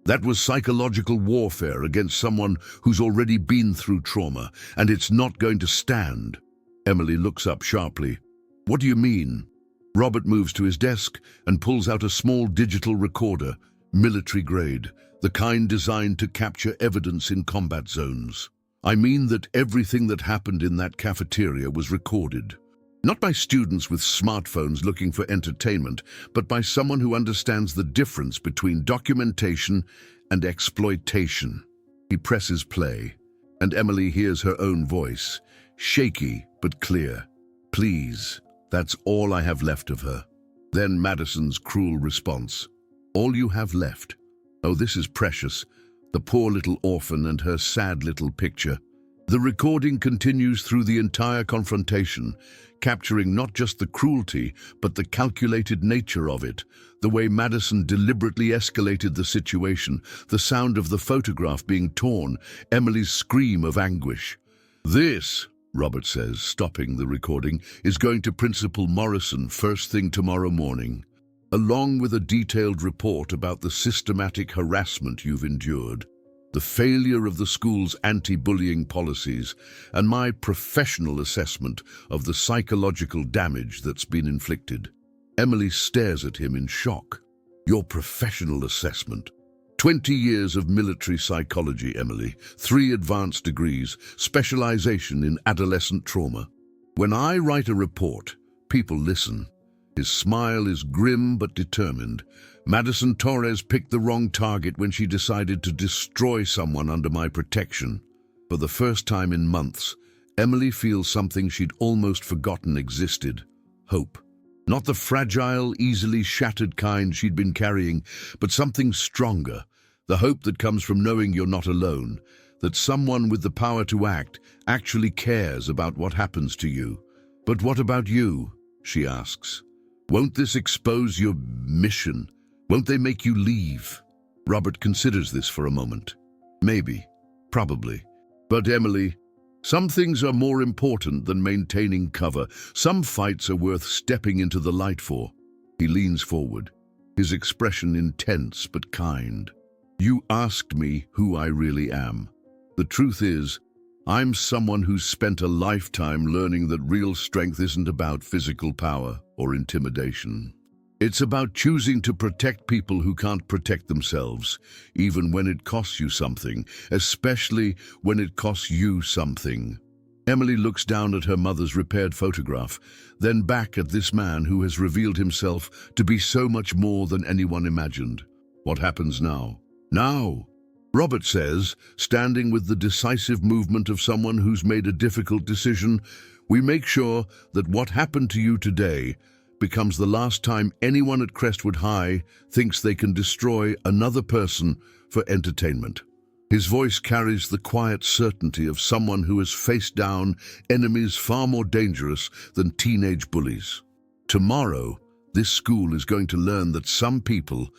That was psychological warfare against someone who's already been through trauma, and it's not going to stand. Emily looks up sharply. What do you mean? Robert moves to his desk and pulls out a small digital recorder, military grade, the kind designed to capture evidence in combat zones. I mean that everything that happened in that cafeteria was recorded. Not by students with smartphones looking for entertainment, but by someone who understands the difference between documentation and exploitation. He presses play, and Emily hears her own voice, shaky but clear. Please, that's all I have left of her. Then Madison's cruel response. All you have left? Oh, this is precious. The poor little orphan and her sad little picture. The recording continues through the entire confrontation, capturing not just the cruelty, but the calculated nature of it, the way Madison deliberately escalated the situation, the sound of the photograph being torn, Emily's scream of anguish. This, Robert says, stopping the recording, is going to Principal Morrison first thing tomorrow morning, along with a detailed report about the systematic harassment you've endured, the failure of the school's anti-bullying policies, and my professional assessment of the psychological damage that's been inflicted. Emily stares at him in shock. Your professional assessment? 20 years of military psychology, Emily, 3 advanced degrees, specialization in adolescent trauma. When I write a report, people listen. His smile is grim but determined. Madison Torres picked the wrong target when she decided to destroy someone under my protection. For the first time in months, Emily feels something she'd almost forgotten existed. Hope. Not the fragile, easily shattered kind she'd been carrying, but something stronger. The hope that comes from knowing you're not alone, that someone with the power to act actually cares about what happens to you. But what about you? She asks. Won't this expose your mission? Won't they make you leave? Robert considers this for a moment. Maybe. Probably. But Emily, some things are more important than maintaining cover. Some fights are worth stepping into the light for. He leans forward, his expression intense but kind. You asked me who I really am. The truth is, I'm someone who's spent a lifetime learning that real strength isn't about physical power or intimidation. It's about choosing to protect people who can't protect themselves, even when it costs you something, especially when it costs you something. Emily looks down at her mother's repaired photograph, then back at this man who has revealed himself to be so much more than anyone imagined. What happens now? Now, Robert says, standing with the decisive movement of someone who's made a difficult decision, we make sure that what happened to you today becomes the last time anyone at Crestwood High thinks they can destroy another person for entertainment. His voice carries the quiet certainty of someone who has faced down enemies far more dangerous than teenage bullies. Tomorrow, this school is going to learn that some people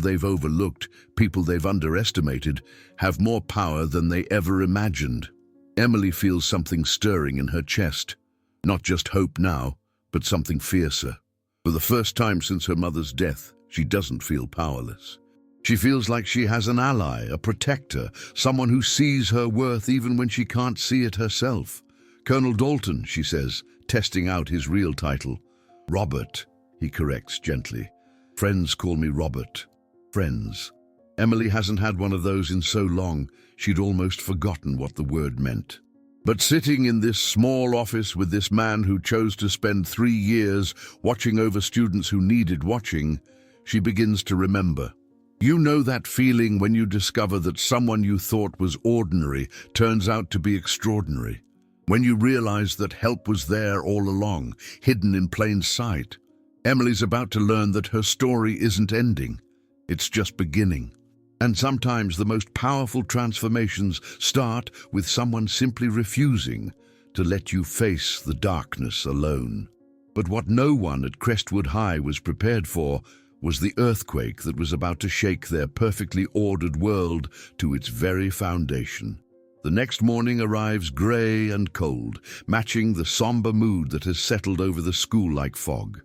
they've overlooked, people they've underestimated, have more power than they ever imagined. Emily feels something stirring in her chest. Not just hope now, but something fiercer. For the first time since her mother's death, she doesn't feel powerless. She feels like she has an ally, a protector, someone who sees her worth even when she can't see it herself. Colonel Dalton, she says, testing out his real title. Robert, he corrects gently. Friends call me Robert. Friends. Emily hasn't had one of those in so long, she'd almost forgotten what the word meant. But sitting in this small office with this man who chose to spend 3 years watching over students who needed watching, she begins to remember. You know that feeling when you discover that someone you thought was ordinary turns out to be extraordinary. When you realize that help was there all along, hidden in plain sight. Emily's about to learn that her story isn't ending. It's just beginning. And sometimes the most powerful transformations start with someone simply refusing to let you face the darkness alone. But what no one at Crestwood High was prepared for was the earthquake that was about to shake their perfectly ordered world to its very foundation. The next morning arrives gray and cold, matching the somber mood that has settled over the school like fog.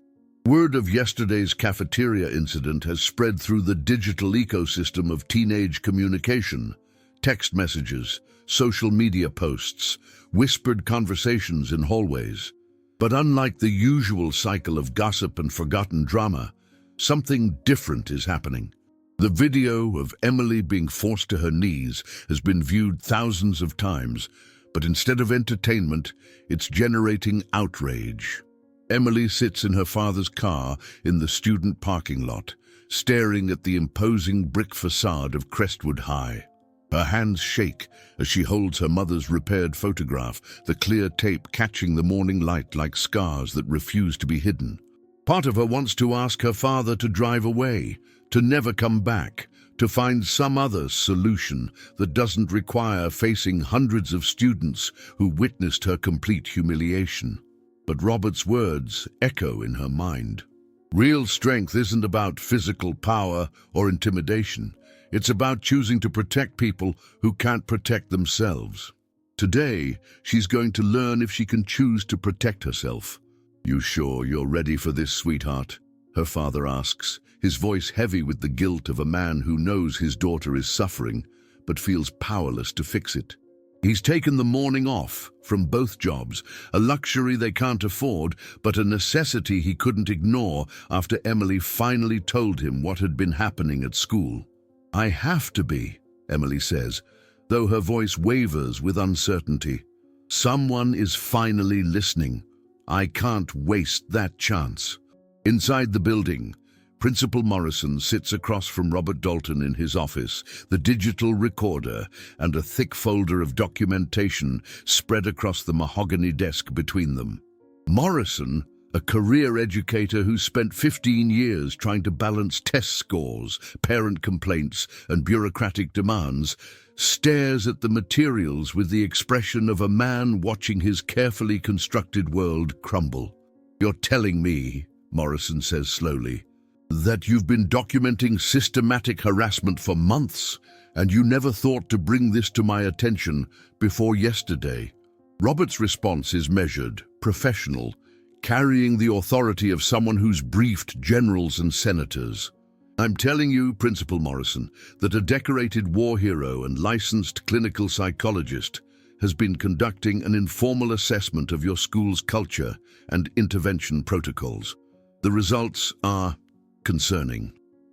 Word of yesterday's cafeteria incident has spread through the digital ecosystem of teenage communication. Text messages, social media posts, whispered conversations in hallways. But unlike the usual cycle of gossip and forgotten drama, something different is happening. The video of Emily being forced to her knees has been viewed thousands of times, but instead of entertainment, it's generating outrage. Emily sits in her father's car in the student parking lot, staring at the imposing brick facade of Crestwood High. Her hands shake as she holds her mother's repaired photograph, the clear tape catching the morning light like scars that refuse to be hidden. Part of her wants to ask her father to drive away, to never come back, to find some other solution that doesn't require facing hundreds of students who witnessed her complete humiliation. But Robert's words echo in her mind. Real strength isn't about physical power or intimidation. It's about choosing to protect people who can't protect themselves. Today, she's going to learn if she can choose to protect herself. "You sure you're ready for this, sweetheart?" her father asks, his voice heavy with the guilt of a man who knows his daughter is suffering, but feels powerless to fix it. He's taken the morning off from both jobs, a luxury they can't afford, but a necessity he couldn't ignore after Emily finally told him what had been happening at school. "I have to be," Emily says, though her voice wavers with uncertainty. "Someone is finally listening. I can't waste that chance." Inside the building, Principal Morrison sits across from Robert Dalton in his office, the digital recorder and a thick folder of documentation spread across the mahogany desk between them. Morrison, a career educator who spent 15 years trying to balance test scores, parent complaints, and bureaucratic demands, stares at the materials with the expression of a man watching his carefully constructed world crumble. "You're telling me," Morrison says slowly, "that you've been documenting systematic harassment for months, and you never thought to bring this to my attention before yesterday." Robert's response is measured, professional, carrying the authority of someone who's briefed generals and senators. "I'm telling you, Principal Morrison, that a decorated war hero and licensed clinical psychologist has been conducting an informal assessment of your school's culture and intervention protocols. The results are concerning."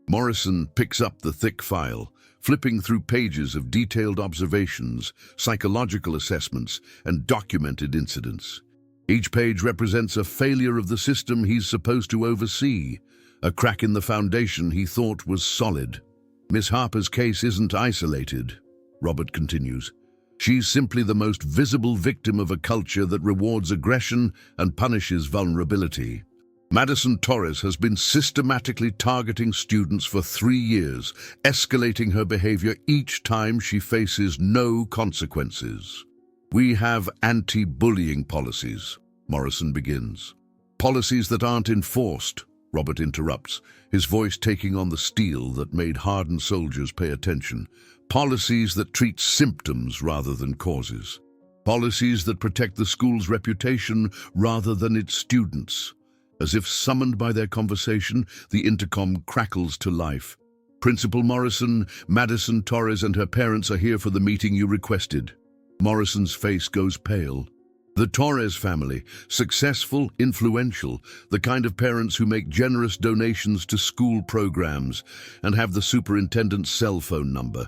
Morrison picks up the thick file, flipping through pages of detailed observations, psychological assessments, and documented incidents. Each page represents a failure of the system he's supposed to oversee, a crack in the foundation he thought was solid. "Miss Harper's case isn't isolated," Robert continues. "She's simply the most visible victim of a culture that rewards aggression and punishes vulnerability. Madison Torres has been systematically targeting students for 3 years, escalating her behavior each time she faces no consequences. We have anti-bullying policies," Morrison begins. "Policies that aren't enforced," Robert interrupts, his voice taking on the steel that made hardened soldiers pay attention. "Policies that treat symptoms rather than causes. Policies that protect the school's reputation rather than its students." As if summoned by their conversation, the intercom crackles to life. "Principal Morrison, Madison Torres and her parents are here for the meeting you requested." Morrison's face goes pale. The Torres family, successful, influential, the kind of parents who make generous donations to school programs and have the superintendent's cell phone number.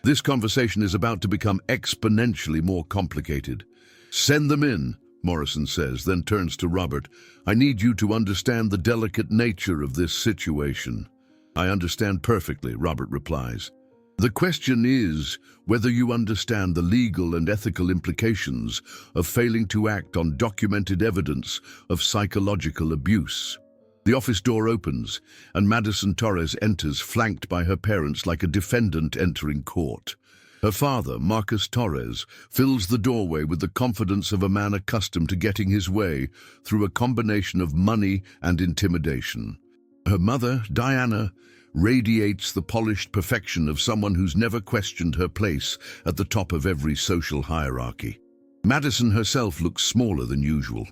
This conversation is about to become exponentially more complicated. "Send them in," Morrison says, then turns to Robert. "I need you to understand the delicate nature of this situation." "I understand perfectly," Robert replies. "The question is whether you understand the legal and ethical implications of failing to act on documented evidence of psychological abuse." The office door opens, and Madison Torres enters, flanked by her parents like a defendant entering court. Her father, Marcus Torres, fills the doorway with the confidence of a man accustomed to getting his way through a combination of money and intimidation. Her mother, Diana, radiates the polished perfection of someone who's never questioned her place at the top of every social hierarchy. Madison herself looks smaller than usual,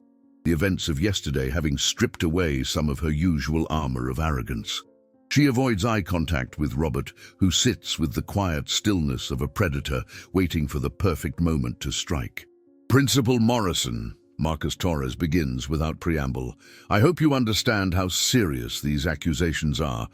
the events of yesterday having stripped away some of her usual armor of arrogance. She avoids eye contact with Robert, who sits with the quiet stillness of a predator waiting for the perfect moment to strike. "Principal Morrison," Marcus Torres begins without preamble, "I hope you understand how serious these accusations are.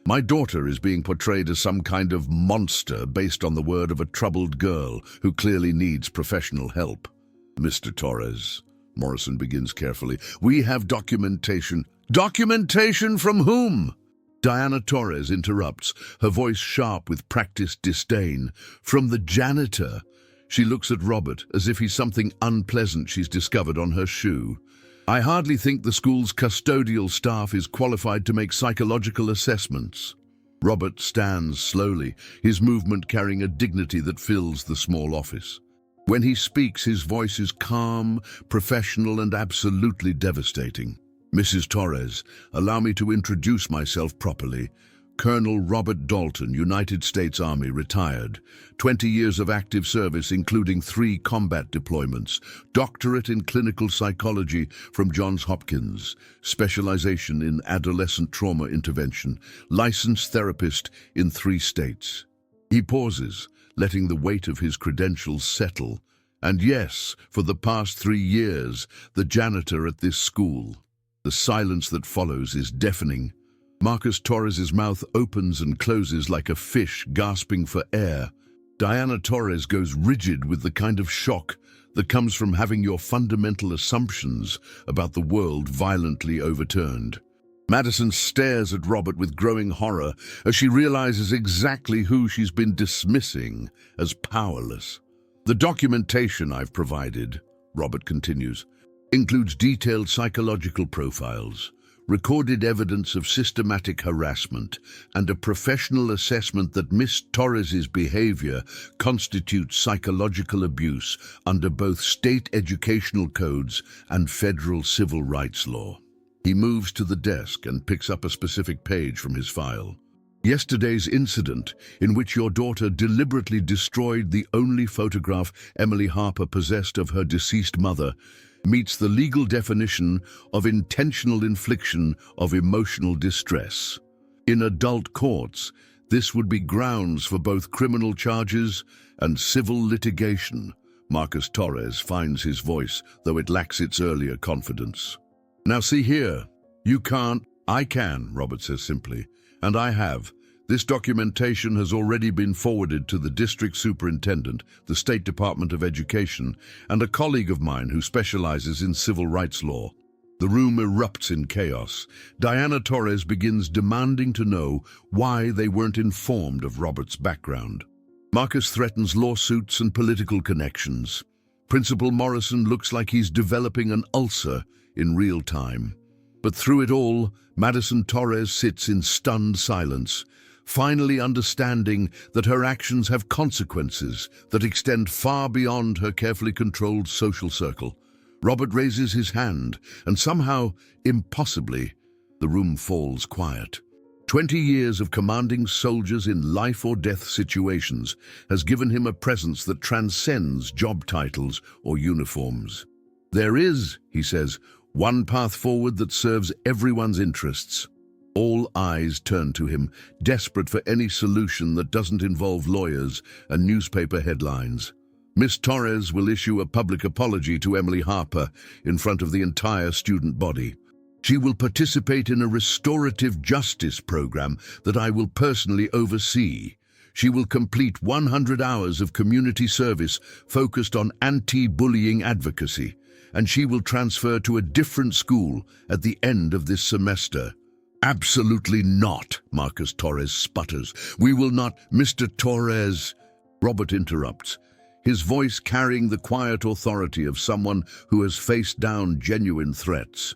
My daughter is being portrayed as some kind of monster based on the word of a troubled girl who clearly needs professional help. Mr. Torres, Morrison begins carefully, we have documentation. Documentation from whom? Diana Torres interrupts, her voice sharp with practiced disdain. From the janitor. She looks at Robert as if he's something unpleasant she's discovered on her shoe. I hardly think the school's custodial staff is qualified to make psychological assessments. Robert stands slowly, his movement carrying a dignity that fills the small office. When he speaks, his voice is calm, professional, and absolutely devastating. Mrs. Torres, allow me to introduce myself properly. Colonel Robert Dalton, United States Army, retired. 20 years of active service, including 3 combat deployments. Doctorate in clinical psychology from Johns Hopkins. Specialization in adolescent trauma intervention. Licensed therapist in 3 states. He pauses, letting the weight of his credentials settle. And yes, for the past 3 years, the janitor at this school. The silence that follows is deafening. Marcus Torres's mouth opens and closes like a fish gasping for air. Diana Torres goes rigid with the kind of shock that comes from having your fundamental assumptions about the world violently overturned. Madison stares at Robert with growing horror as she realizes exactly who she's been dismissing as powerless. The documentation I've provided, Robert continues, includes detailed psychological profiles, recorded evidence of systematic harassment, and a professional assessment that Miss Torres's behavior constitutes psychological abuse under both state educational codes and federal civil rights law. He moves to the desk and picks up a specific page from his file. Yesterday's incident, in which your daughter deliberately destroyed the only photograph Emily Harper possessed of her deceased mother, meets the legal definition of intentional infliction of emotional distress. In adult courts, this would be grounds for both criminal charges and civil litigation. Marcus Torres finds his voice, though it lacks its earlier confidence. Now see here, you can't. I can, Robert says simply, and I have. This documentation has already been forwarded to the district superintendent, the State Department of Education, and a colleague of mine who specializes in civil rights law. The room erupts in chaos. Diana Torres begins demanding to know why they weren't informed of Robert's background. Marcus threatens lawsuits and political connections. Principal Morrison looks like he's developing an ulcer in real time. But through it all, Madison Torres sits in stunned silence, finally understanding that her actions have consequences that extend far beyond her carefully controlled social circle. Robert raises his hand, and somehow, impossibly, the room falls quiet. 20 years of commanding soldiers in life-or-death situations has given him a presence that transcends job titles or uniforms. There is, he says, one path forward that serves everyone's interests. All eyes turn to him, desperate for any solution that doesn't involve lawyers and newspaper headlines. Miss Torres will issue a public apology to Emily Harper in front of the entire student body. She will participate in a restorative justice program that I will personally oversee. She will complete 100 hours of community service focused on anti-bullying advocacy, and she will transfer to a different school at the end of this semester. Absolutely not, Marcus Torres sputters. We will not, Mr. Torres. Robert interrupts, his voice carrying the quiet authority of someone who has faced down genuine threats.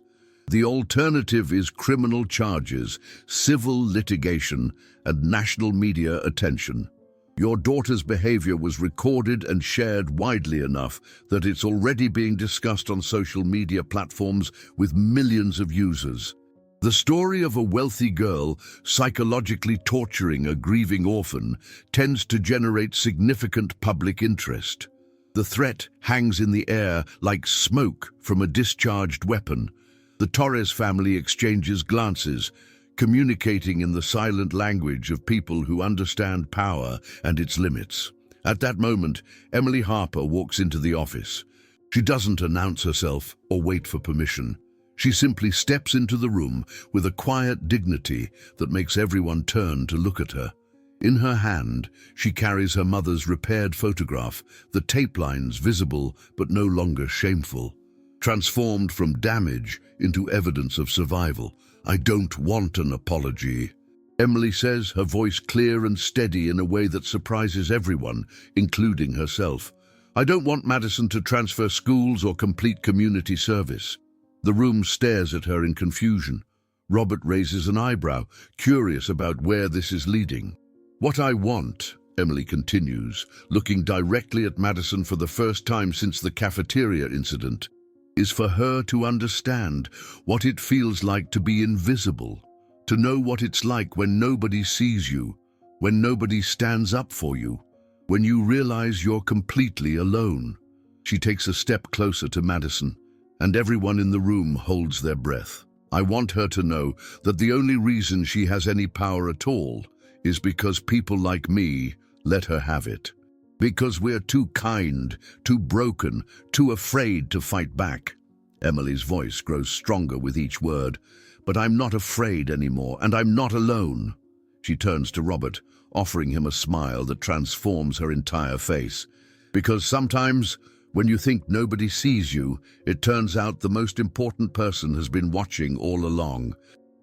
The alternative is criminal charges, civil litigation, and national media attention. Your daughter's behavior was recorded and shared widely enough that it's already being discussed on social media platforms with millions of users. The story of a wealthy girl psychologically torturing a grieving orphan tends to generate significant public interest. The threat hangs in the air like smoke from a discharged weapon. The Torres family exchanges glances, communicating in the silent language of people who understand power and its limits. At that moment, Emily Harper walks into the office. She doesn't announce herself or wait for permission. She simply steps into the room with a quiet dignity that makes everyone turn to look at her. In her hand, she carries her mother's repaired photograph, the tape lines visible but no longer shameful, transformed from damage into evidence of survival. "I don't want an apology," Emily says, her voice clear and steady in a way that surprises everyone, including herself. "I don't want Madison to transfer schools or complete community service." The room stares at her in confusion. Robert raises an eyebrow, curious about where this is leading. "What I want," Emily continues, looking directly at Madison for the first time since the cafeteria incident, "is for her to understand what it feels like to be invisible, to know what it's like when nobody sees you, when nobody stands up for you, when you realize you're completely alone." She takes a step closer to Madison, and everyone in the room holds their breath. "I want her to know that the only reason she has any power at all is because people like me let her have it. Because we're too kind, too broken, too afraid to fight back." Emily's voice grows stronger with each word. "But I'm not afraid anymore, and I'm not alone." She turns to Robert, offering him a smile that transforms her entire face. "Because sometimes, when you think nobody sees you, it turns out the most important person has been watching all along."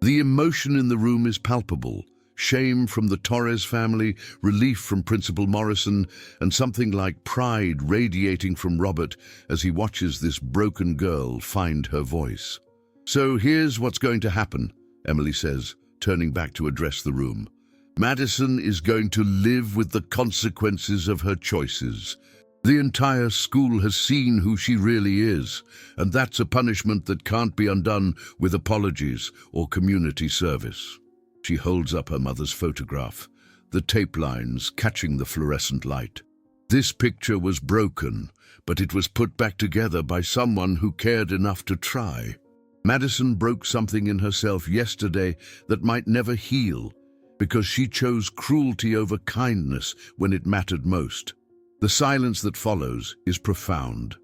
The emotion in the room is palpable. Shame from the Torres family, relief from Principal Morrison, and something like pride radiating from Robert as he watches this broken girl find her voice. "So here's what's going to happen," Emily says, turning back to address the room. "Madison is going to live with the consequences of her choices. The entire school has seen who she really is, and that's a punishment that can't be undone with apologies or community service." She holds up her mother's photograph, the tape lines catching the fluorescent light. "This picture was broken, but it was put back together by someone who cared enough to try. Madison broke something in herself yesterday that might never heal, because she chose cruelty over kindness when it mattered most." The silence that follows is profound.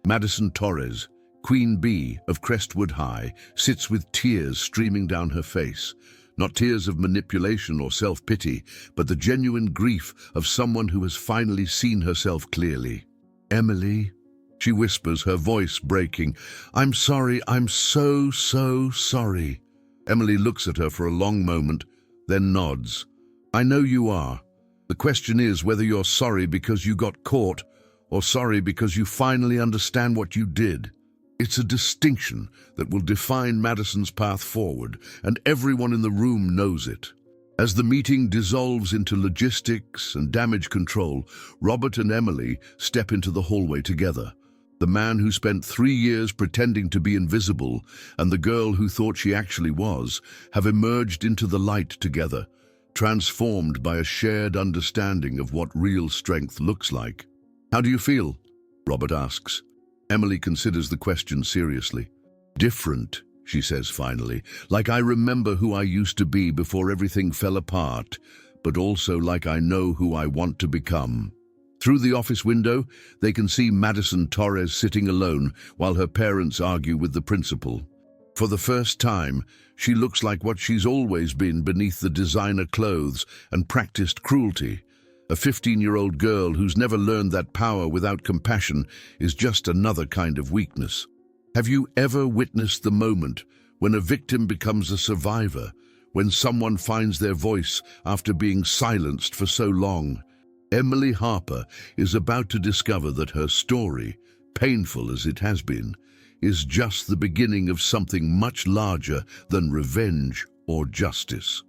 Madison Torres, Queen Bee of Crestwood High, sits with tears streaming down her face. Not tears of manipulation or self-pity, but the genuine grief of someone who has finally seen herself clearly. "Emily," she whispers, her voice breaking, "I'm sorry, I'm so sorry." Emily looks at her for a long moment, then nods. "I know you are. The question is whether you're sorry because you got caught, or sorry because you finally understand what you did. It's a distinction that will define Madison's path forward, and everyone in the room knows it." As the meeting dissolves into logistics and damage control, Robert and Emily step into the hallway together. The man who spent 3 years pretending to be invisible and the girl who thought she actually was have emerged into the light together, transformed by a shared understanding of what real strength looks like. "How do you feel?" Robert asks. Emily considers the question seriously. "Different," she says finally, "like I remember who I used to be before everything fell apart, but also like I know who I want to become." Through the office window, they can see Madison Torres sitting alone while her parents argue with the principal. For the first time, she looks like what she's always been beneath the designer clothes and practiced cruelty. A 15-year-old girl who's never learned that power without compassion is just another kind of weakness. Have you ever witnessed the moment when a victim becomes a survivor, when someone finds their voice after being silenced for so long? Emily Harper is about to discover that her story, painful as it has been, is just the beginning of something much larger than revenge or justice.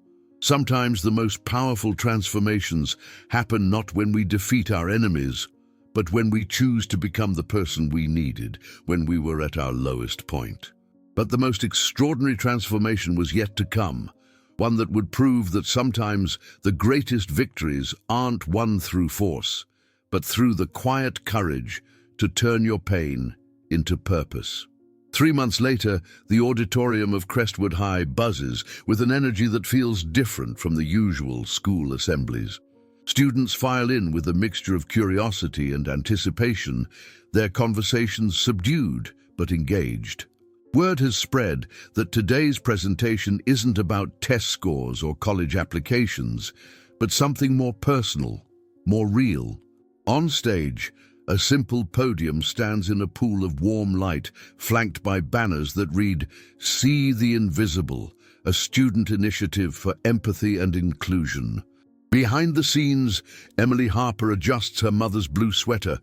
Sometimes the most powerful transformations happen not when we defeat our enemies, but when we choose to become the person we needed when we were at our lowest point. But the most extraordinary transformation was yet to come, one that would prove that sometimes the greatest victories aren't won through force, but through the quiet courage to turn your pain into purpose. 3 months later, the auditorium of Crestwood High buzzes with an energy that feels different from the usual school assemblies. Students file in with a mixture of curiosity and anticipation, their conversations subdued but engaged. Word has spread that today's presentation isn't about test scores or college applications, but something more personal, more real. On stage, a simple podium stands in a pool of warm light, flanked by banners that read, "See the Invisible, a student initiative for empathy and inclusion." Behind the scenes, Emily Harper adjusts her mother's blue sweater,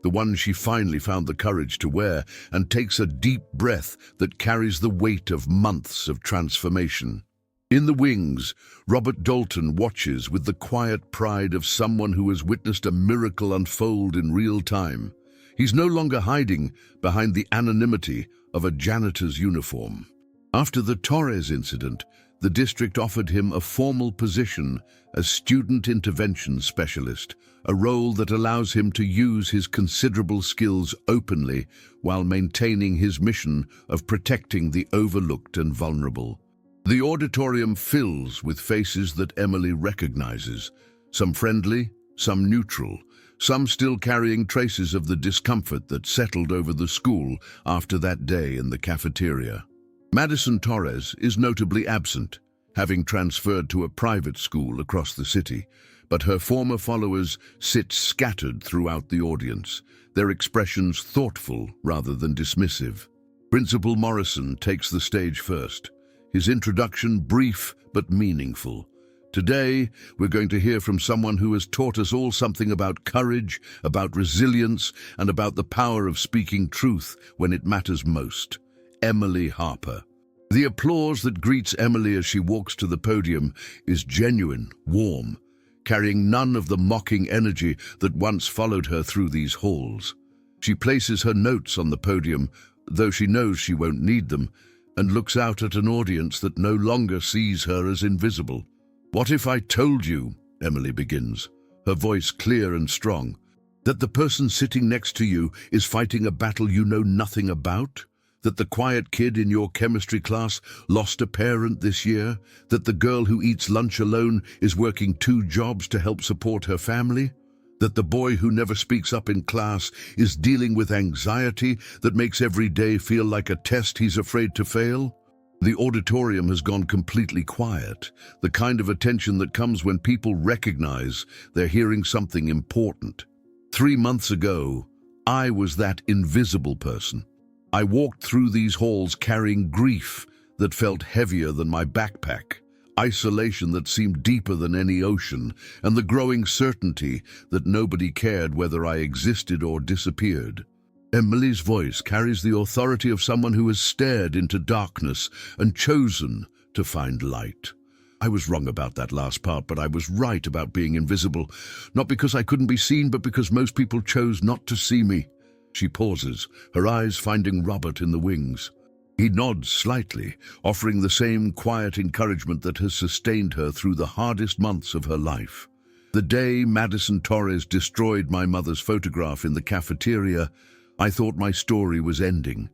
the one she finally found the courage to wear, and takes a deep breath that carries the weight of months of transformation. In the wings, Robert Dalton watches with the quiet pride of someone who has witnessed a miracle unfold in real time. He's no longer hiding behind the anonymity of a janitor's uniform. After the Torres incident, the district offered him a formal position as student intervention specialist, a role that allows him to use his considerable skills openly while maintaining his mission of protecting the overlooked and vulnerable. The auditorium fills with faces that Emily recognizes, some friendly, some neutral, some still carrying traces of the discomfort that settled over the school after that day in the cafeteria. Madison Torres is notably absent, having transferred to a private school across the city, but her former followers sit scattered throughout the audience, their expressions thoughtful rather than dismissive. Principal Morrison takes the stage first, his introduction brief but meaningful. Today, we're going to hear from someone who has taught us all something about courage, about resilience, and about the power of speaking truth when it matters most. Emily Harper. The applause that greets Emily as she walks to the podium is genuine, warm, carrying none of the mocking energy that once followed her through these halls. She places her notes on the podium, though she knows she won't need them, and looks out at an audience that no longer sees her as invisible. "What if I told you," Emily begins, her voice clear and strong, "that the person sitting next to you is fighting a battle you know nothing about? That the quiet kid in your chemistry class lost a parent this year? That the girl who eats lunch alone is working 2 jobs to help support her family? That the boy who never speaks up in class is dealing with anxiety that makes every day feel like a test he's afraid to fail?" The auditorium has gone completely quiet, the kind of attention that comes when people recognize they're hearing something important. 3 months ago, I was that invisible person. I walked through these halls carrying grief that felt heavier than my backpack, isolation that seemed deeper than any ocean, and the growing certainty that nobody cared whether I existed or disappeared. Emily's voice carries the authority of someone who has stared into darkness and chosen to find light. I was wrong about that last part, but I was right about being invisible, not because I couldn't be seen, but because most people chose not to see me. She pauses, her eyes finding Robert in the wings. He nods slightly, offering the same quiet encouragement that has sustained her through the hardest months of her life. The day Madison Torres destroyed my mother's photograph in the cafeteria, I thought my story was ending.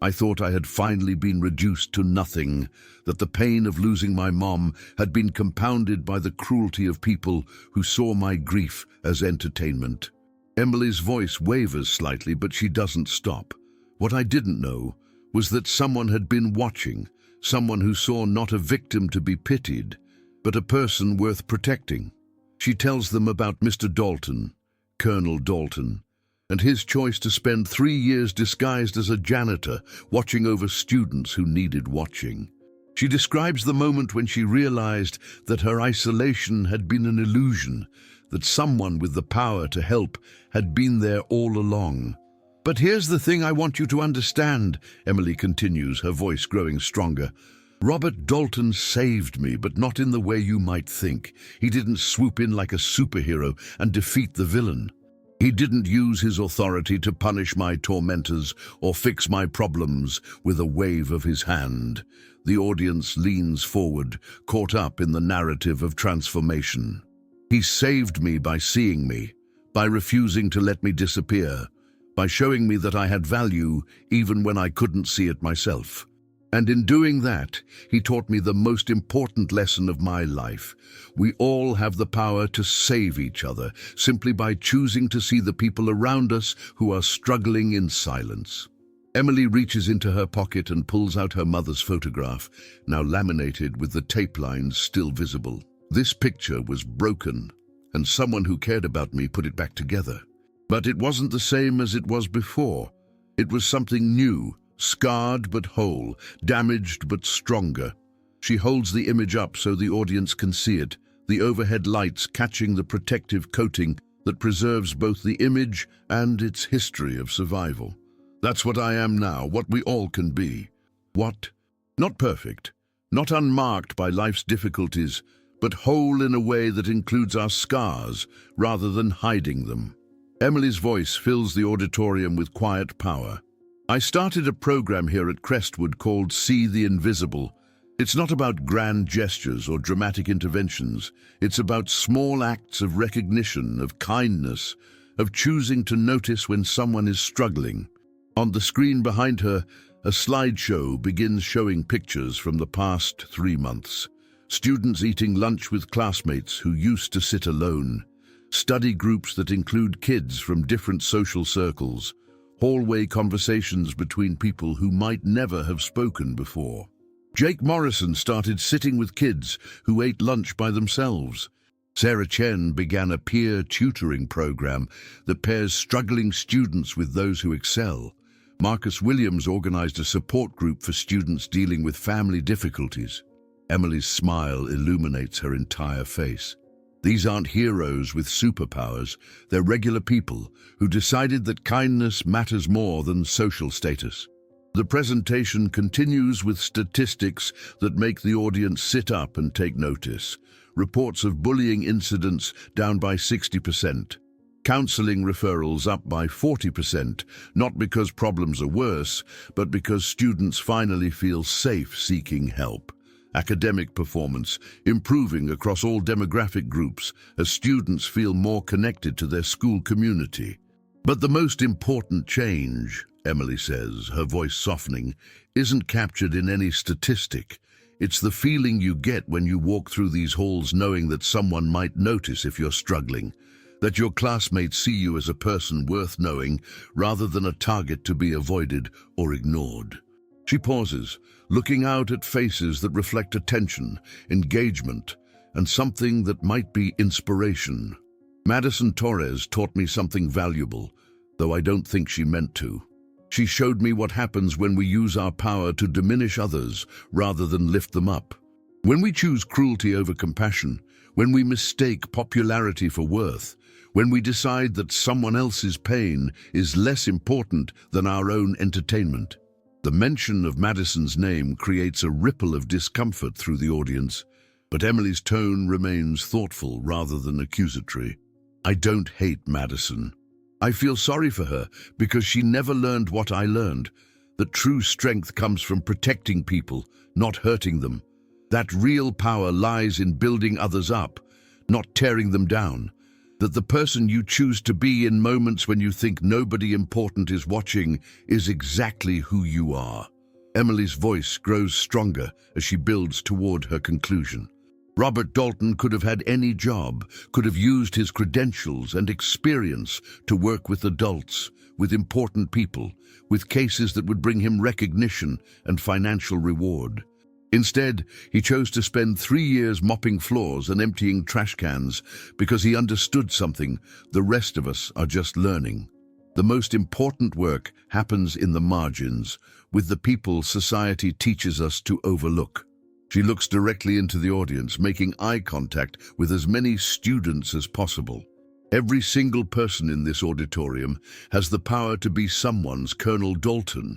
I thought I had finally been reduced to nothing, that the pain of losing my mom had been compounded by the cruelty of people who saw my grief as entertainment. Emily's voice wavers slightly, but she doesn't stop. What I didn't know was that someone had been watching, someone who saw not a victim to be pitied, but a person worth protecting. She tells them about Mr. Dalton, Colonel Dalton, and his choice to spend 3 years disguised as a janitor, watching over students who needed watching. She describes the moment when she realized that her isolation had been an illusion, that someone with the power to help had been there all along. "But here's the thing I want you to understand," Emily continues, her voice growing stronger. "Robert Dalton saved me, but not in the way you might think. He didn't swoop in like a superhero and defeat the villain. He didn't use his authority to punish my tormentors or fix my problems with a wave of his hand." The audience leans forward, caught up in the narrative of transformation. "He saved me by seeing me, by refusing to let me disappear, by showing me that I had value even when I couldn't see it myself. And in doing that, he taught me the most important lesson of my life. We all have the power to save each other simply by choosing to see the people around us who are struggling in silence." Emily reaches into her pocket and pulls out her mother's photograph, now laminated with the tape lines still visible. This picture was broken, and someone who cared about me put it back together. But it wasn't the same as it was before. It was something new, scarred but whole, damaged but stronger. She holds the image up so the audience can see it, the overhead lights catching the protective coating that preserves both the image and its history of survival. That's what I am now, what we all can be. What? Not perfect, not unmarked by life's difficulties, but whole in a way that includes our scars rather than hiding them. Emily's voice fills the auditorium with quiet power. I started a program here at Crestwood called See the Invisible. It's not about grand gestures or dramatic interventions. It's about small acts of recognition, of kindness, of choosing to notice when someone is struggling. On the screen behind her, a slideshow begins showing pictures from the past 3 months. Students eating lunch with classmates who used to sit alone. Study groups that include kids from different social circles. Hallway conversations between people who might never have spoken before. Jake Morrison started sitting with kids who ate lunch by themselves. Sarah Chen began a peer tutoring program that pairs struggling students with those who excel. Marcus Williams organized a support group for students dealing with family difficulties. Emily's smile illuminates her entire face. These aren't heroes with superpowers. They're regular people who decided that kindness matters more than social status. The presentation continues with statistics that make the audience sit up and take notice. Reports of bullying incidents down by 60%. Counseling referrals up by 40%, not because problems are worse, but because students finally feel safe seeking help. Academic performance improving across all demographic groups as students feel more connected to their school community. But the most important change, Emily says, her voice softening, isn't captured in any statistic. It's the feeling you get when you walk through these halls knowing that someone might notice if you're struggling, that your classmates see you as a person worth knowing rather than a target to be avoided or ignored. She pauses, looking out at faces that reflect attention, engagement, and something that might be inspiration. Madison Torres taught me something valuable, though I don't think she meant to. She showed me what happens when we use our power to diminish others rather than lift them up. When we choose cruelty over compassion, when we mistake popularity for worth, when we decide that someone else's pain is less important than our own entertainment. The mention of Madison's name creates a ripple of discomfort through the audience, but Emily's tone remains thoughtful rather than accusatory. I don't hate Madison. I feel sorry for her because she never learned what I learned, that true strength comes from protecting people, not hurting them. That real power lies in building others up, not tearing them down. That the person you choose to be in moments when you think nobody important is watching is exactly who you are. Emily's voice grows stronger as she builds toward her conclusion. Robert Dalton could have had any job, could have used his credentials and experience to work with adults, with important people, with cases that would bring him recognition and financial reward. Instead, he chose to spend 3 years mopping floors and emptying trash cans because he understood something the rest of us are just learning. The most important work happens in the margins, with the people society teaches us to overlook. She looks directly into the audience, making eye contact with as many students as possible. Every single person in this auditorium has the power to be someone's Colonel Dalton.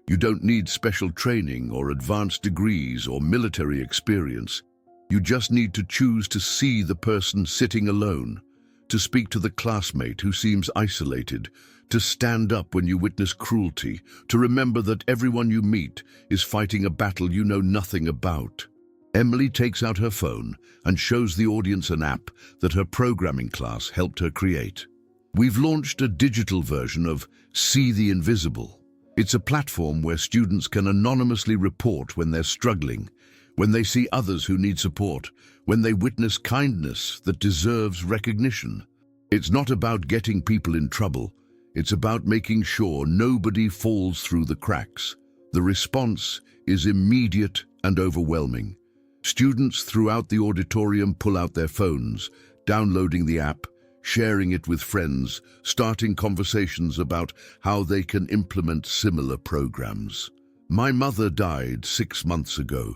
You don't need special training or advanced degrees or military experience. You just need to choose to see the person sitting alone, to speak to the classmate who seems isolated, to stand up when you witness cruelty, to remember that everyone you meet is fighting a battle you know nothing about. Emily takes out her phone and shows the audience an app that her programming class helped her create. We've launched a digital version of See the Invisible. It's a platform where students can anonymously report when they're struggling, when they see others who need support, when they witness kindness that deserves recognition. It's not about getting people in trouble. It's about making sure nobody falls through the cracks. The response is immediate and overwhelming. Students throughout the auditorium pull out their phones, downloading the app, sharing it with friends, starting conversations about how they can implement similar programs. My mother died 6 months ago,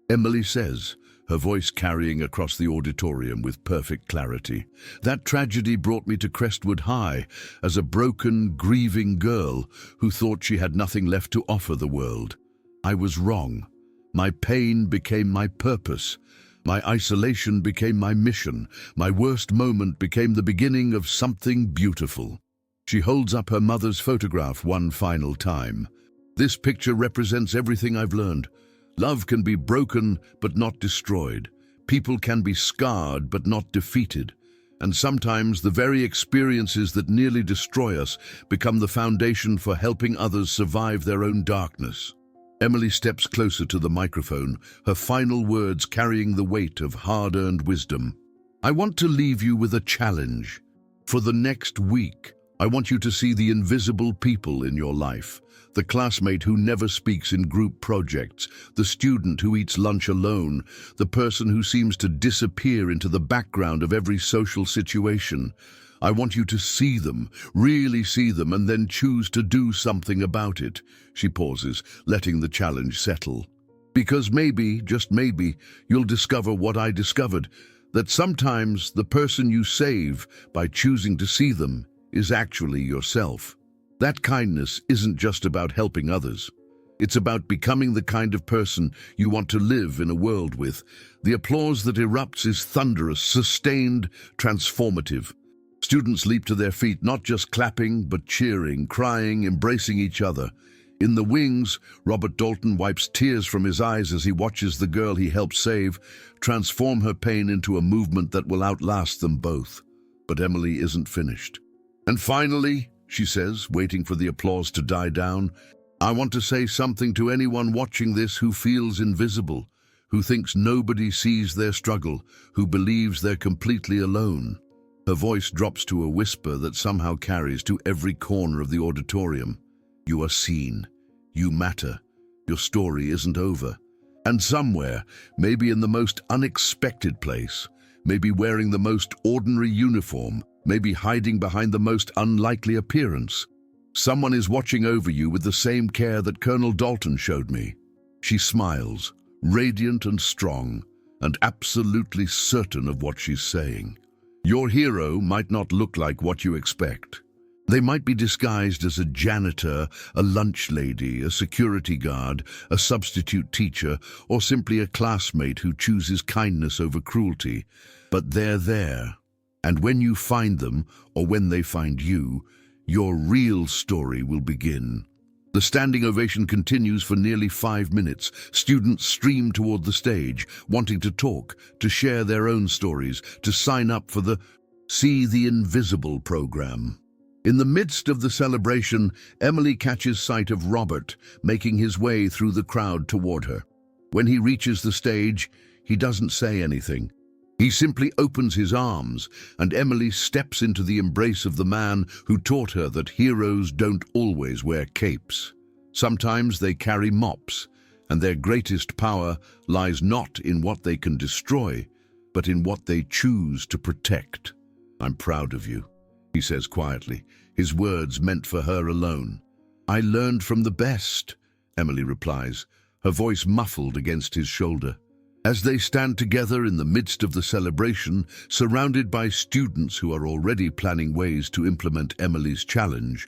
Emily says, her voice carrying across the auditorium with perfect clarity. That tragedy brought me to Crestwood High as a broken, grieving girl who thought she had nothing left to offer the world. I was wrong. My pain became my purpose. My isolation became my mission. My worst moment became the beginning of something beautiful. She holds up her mother's photograph one final time. This picture represents everything I've learned. Love can be broken but not destroyed. People can be scarred but not defeated. And sometimes the very experiences that nearly destroy us become the foundation for helping others survive their own darkness. Emily steps closer to the microphone, her final words carrying the weight of hard-earned wisdom. I want to leave you with a challenge. For the next week, I want you to see the invisible people in your life. The classmate who never speaks in group projects, the student who eats lunch alone, the person who seems to disappear into the background of every social situation. I want you to see them, really see them, and then choose to do something about it. She pauses, letting the challenge settle. Because maybe, just maybe, you'll discover what I discovered, that sometimes the person you save by choosing to see them is actually yourself. That kindness isn't just about helping others. It's about becoming the kind of person you want to live in a world with. The applause that erupts is thunderous, sustained, transformative. Students leap to their feet, not just clapping, but cheering, crying, embracing each other. In the wings, Robert Dalton wipes tears from his eyes as he watches the girl he helped save transform her pain into a movement that will outlast them both. But Emily isn't finished. And finally, she says, waiting for the applause to die down, I want to say something to anyone watching this who feels invisible, who thinks nobody sees their struggle, who believes they're completely alone. Her voice drops to a whisper that somehow carries to every corner of the auditorium. You are seen. You matter. Your story isn't over. And somewhere, maybe in the most unexpected place, maybe wearing the most ordinary uniform, maybe hiding behind the most unlikely appearance, someone is watching over you with the same care that Colonel Dalton showed me. She smiles, radiant and strong, and absolutely certain of what she's saying. Your hero might not look like what you expect. They might be disguised as a janitor, a lunch lady, a security guard, a substitute teacher, or simply a classmate who chooses kindness over cruelty. But they're there. And when you find them, or when they find you, your real story will begin. The standing ovation continues for nearly 5 minutes. Students stream toward the stage, wanting to talk, to share their own stories, to sign up for the See the Invisible program. In the midst of the celebration, Emily catches sight of Robert making his way through the crowd toward her. When he reaches the stage, he doesn't say anything. He simply opens his arms, and Emily steps into the embrace of the man who taught her that heroes don't always wear capes. Sometimes they carry mops, and their greatest power lies not in what they can destroy, but in what they choose to protect. I'm proud of you, he says quietly, his words meant for her alone. I learned from the best, Emily replies, her voice muffled against his shoulder. As they stand together in the midst of the celebration, surrounded by students who are already planning ways to implement Emily's challenge,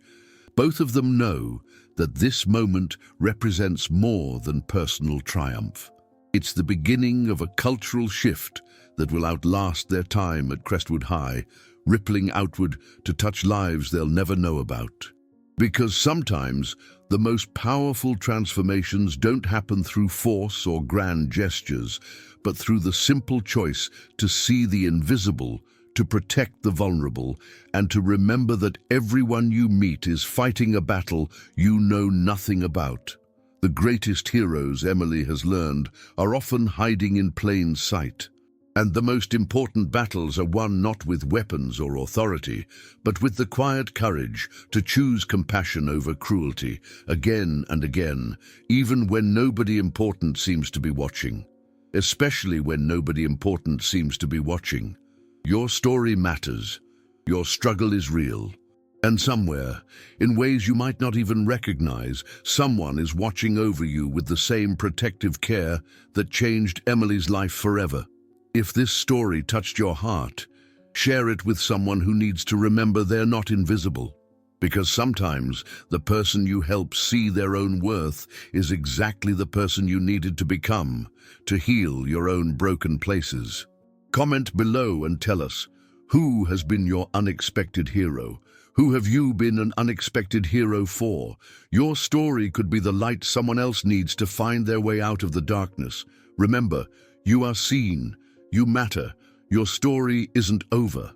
both of them know that this moment represents more than personal triumph. It's the beginning of a cultural shift that will outlast their time at Crestwood High, rippling outward to touch lives they'll never know about. Because sometimes the most powerful transformations don't happen through force or grand gestures, but through the simple choice to see the invisible, to protect the vulnerable, and to remember that everyone you meet is fighting a battle you know nothing about. The greatest heroes, Emily has learned, are often hiding in plain sight. And the most important battles are won not with weapons or authority, but with the quiet courage to choose compassion over cruelty, again and again, even when nobody important seems to be watching. Especially when nobody important seems to be watching. Your story matters. Your struggle is real. And somewhere, in ways you might not even recognize, someone is watching over you with the same protective care that changed Emily's life forever. If this story touched your heart, share it with someone who needs to remember they're not invisible. Because sometimes the person you help see their own worth is exactly the person you needed to become to heal your own broken places. Comment below and tell us, who has been your unexpected hero? Who have you been an unexpected hero for? Your story could be the light someone else needs to find their way out of the darkness. Remember, you are seen. You matter. Your story isn't over.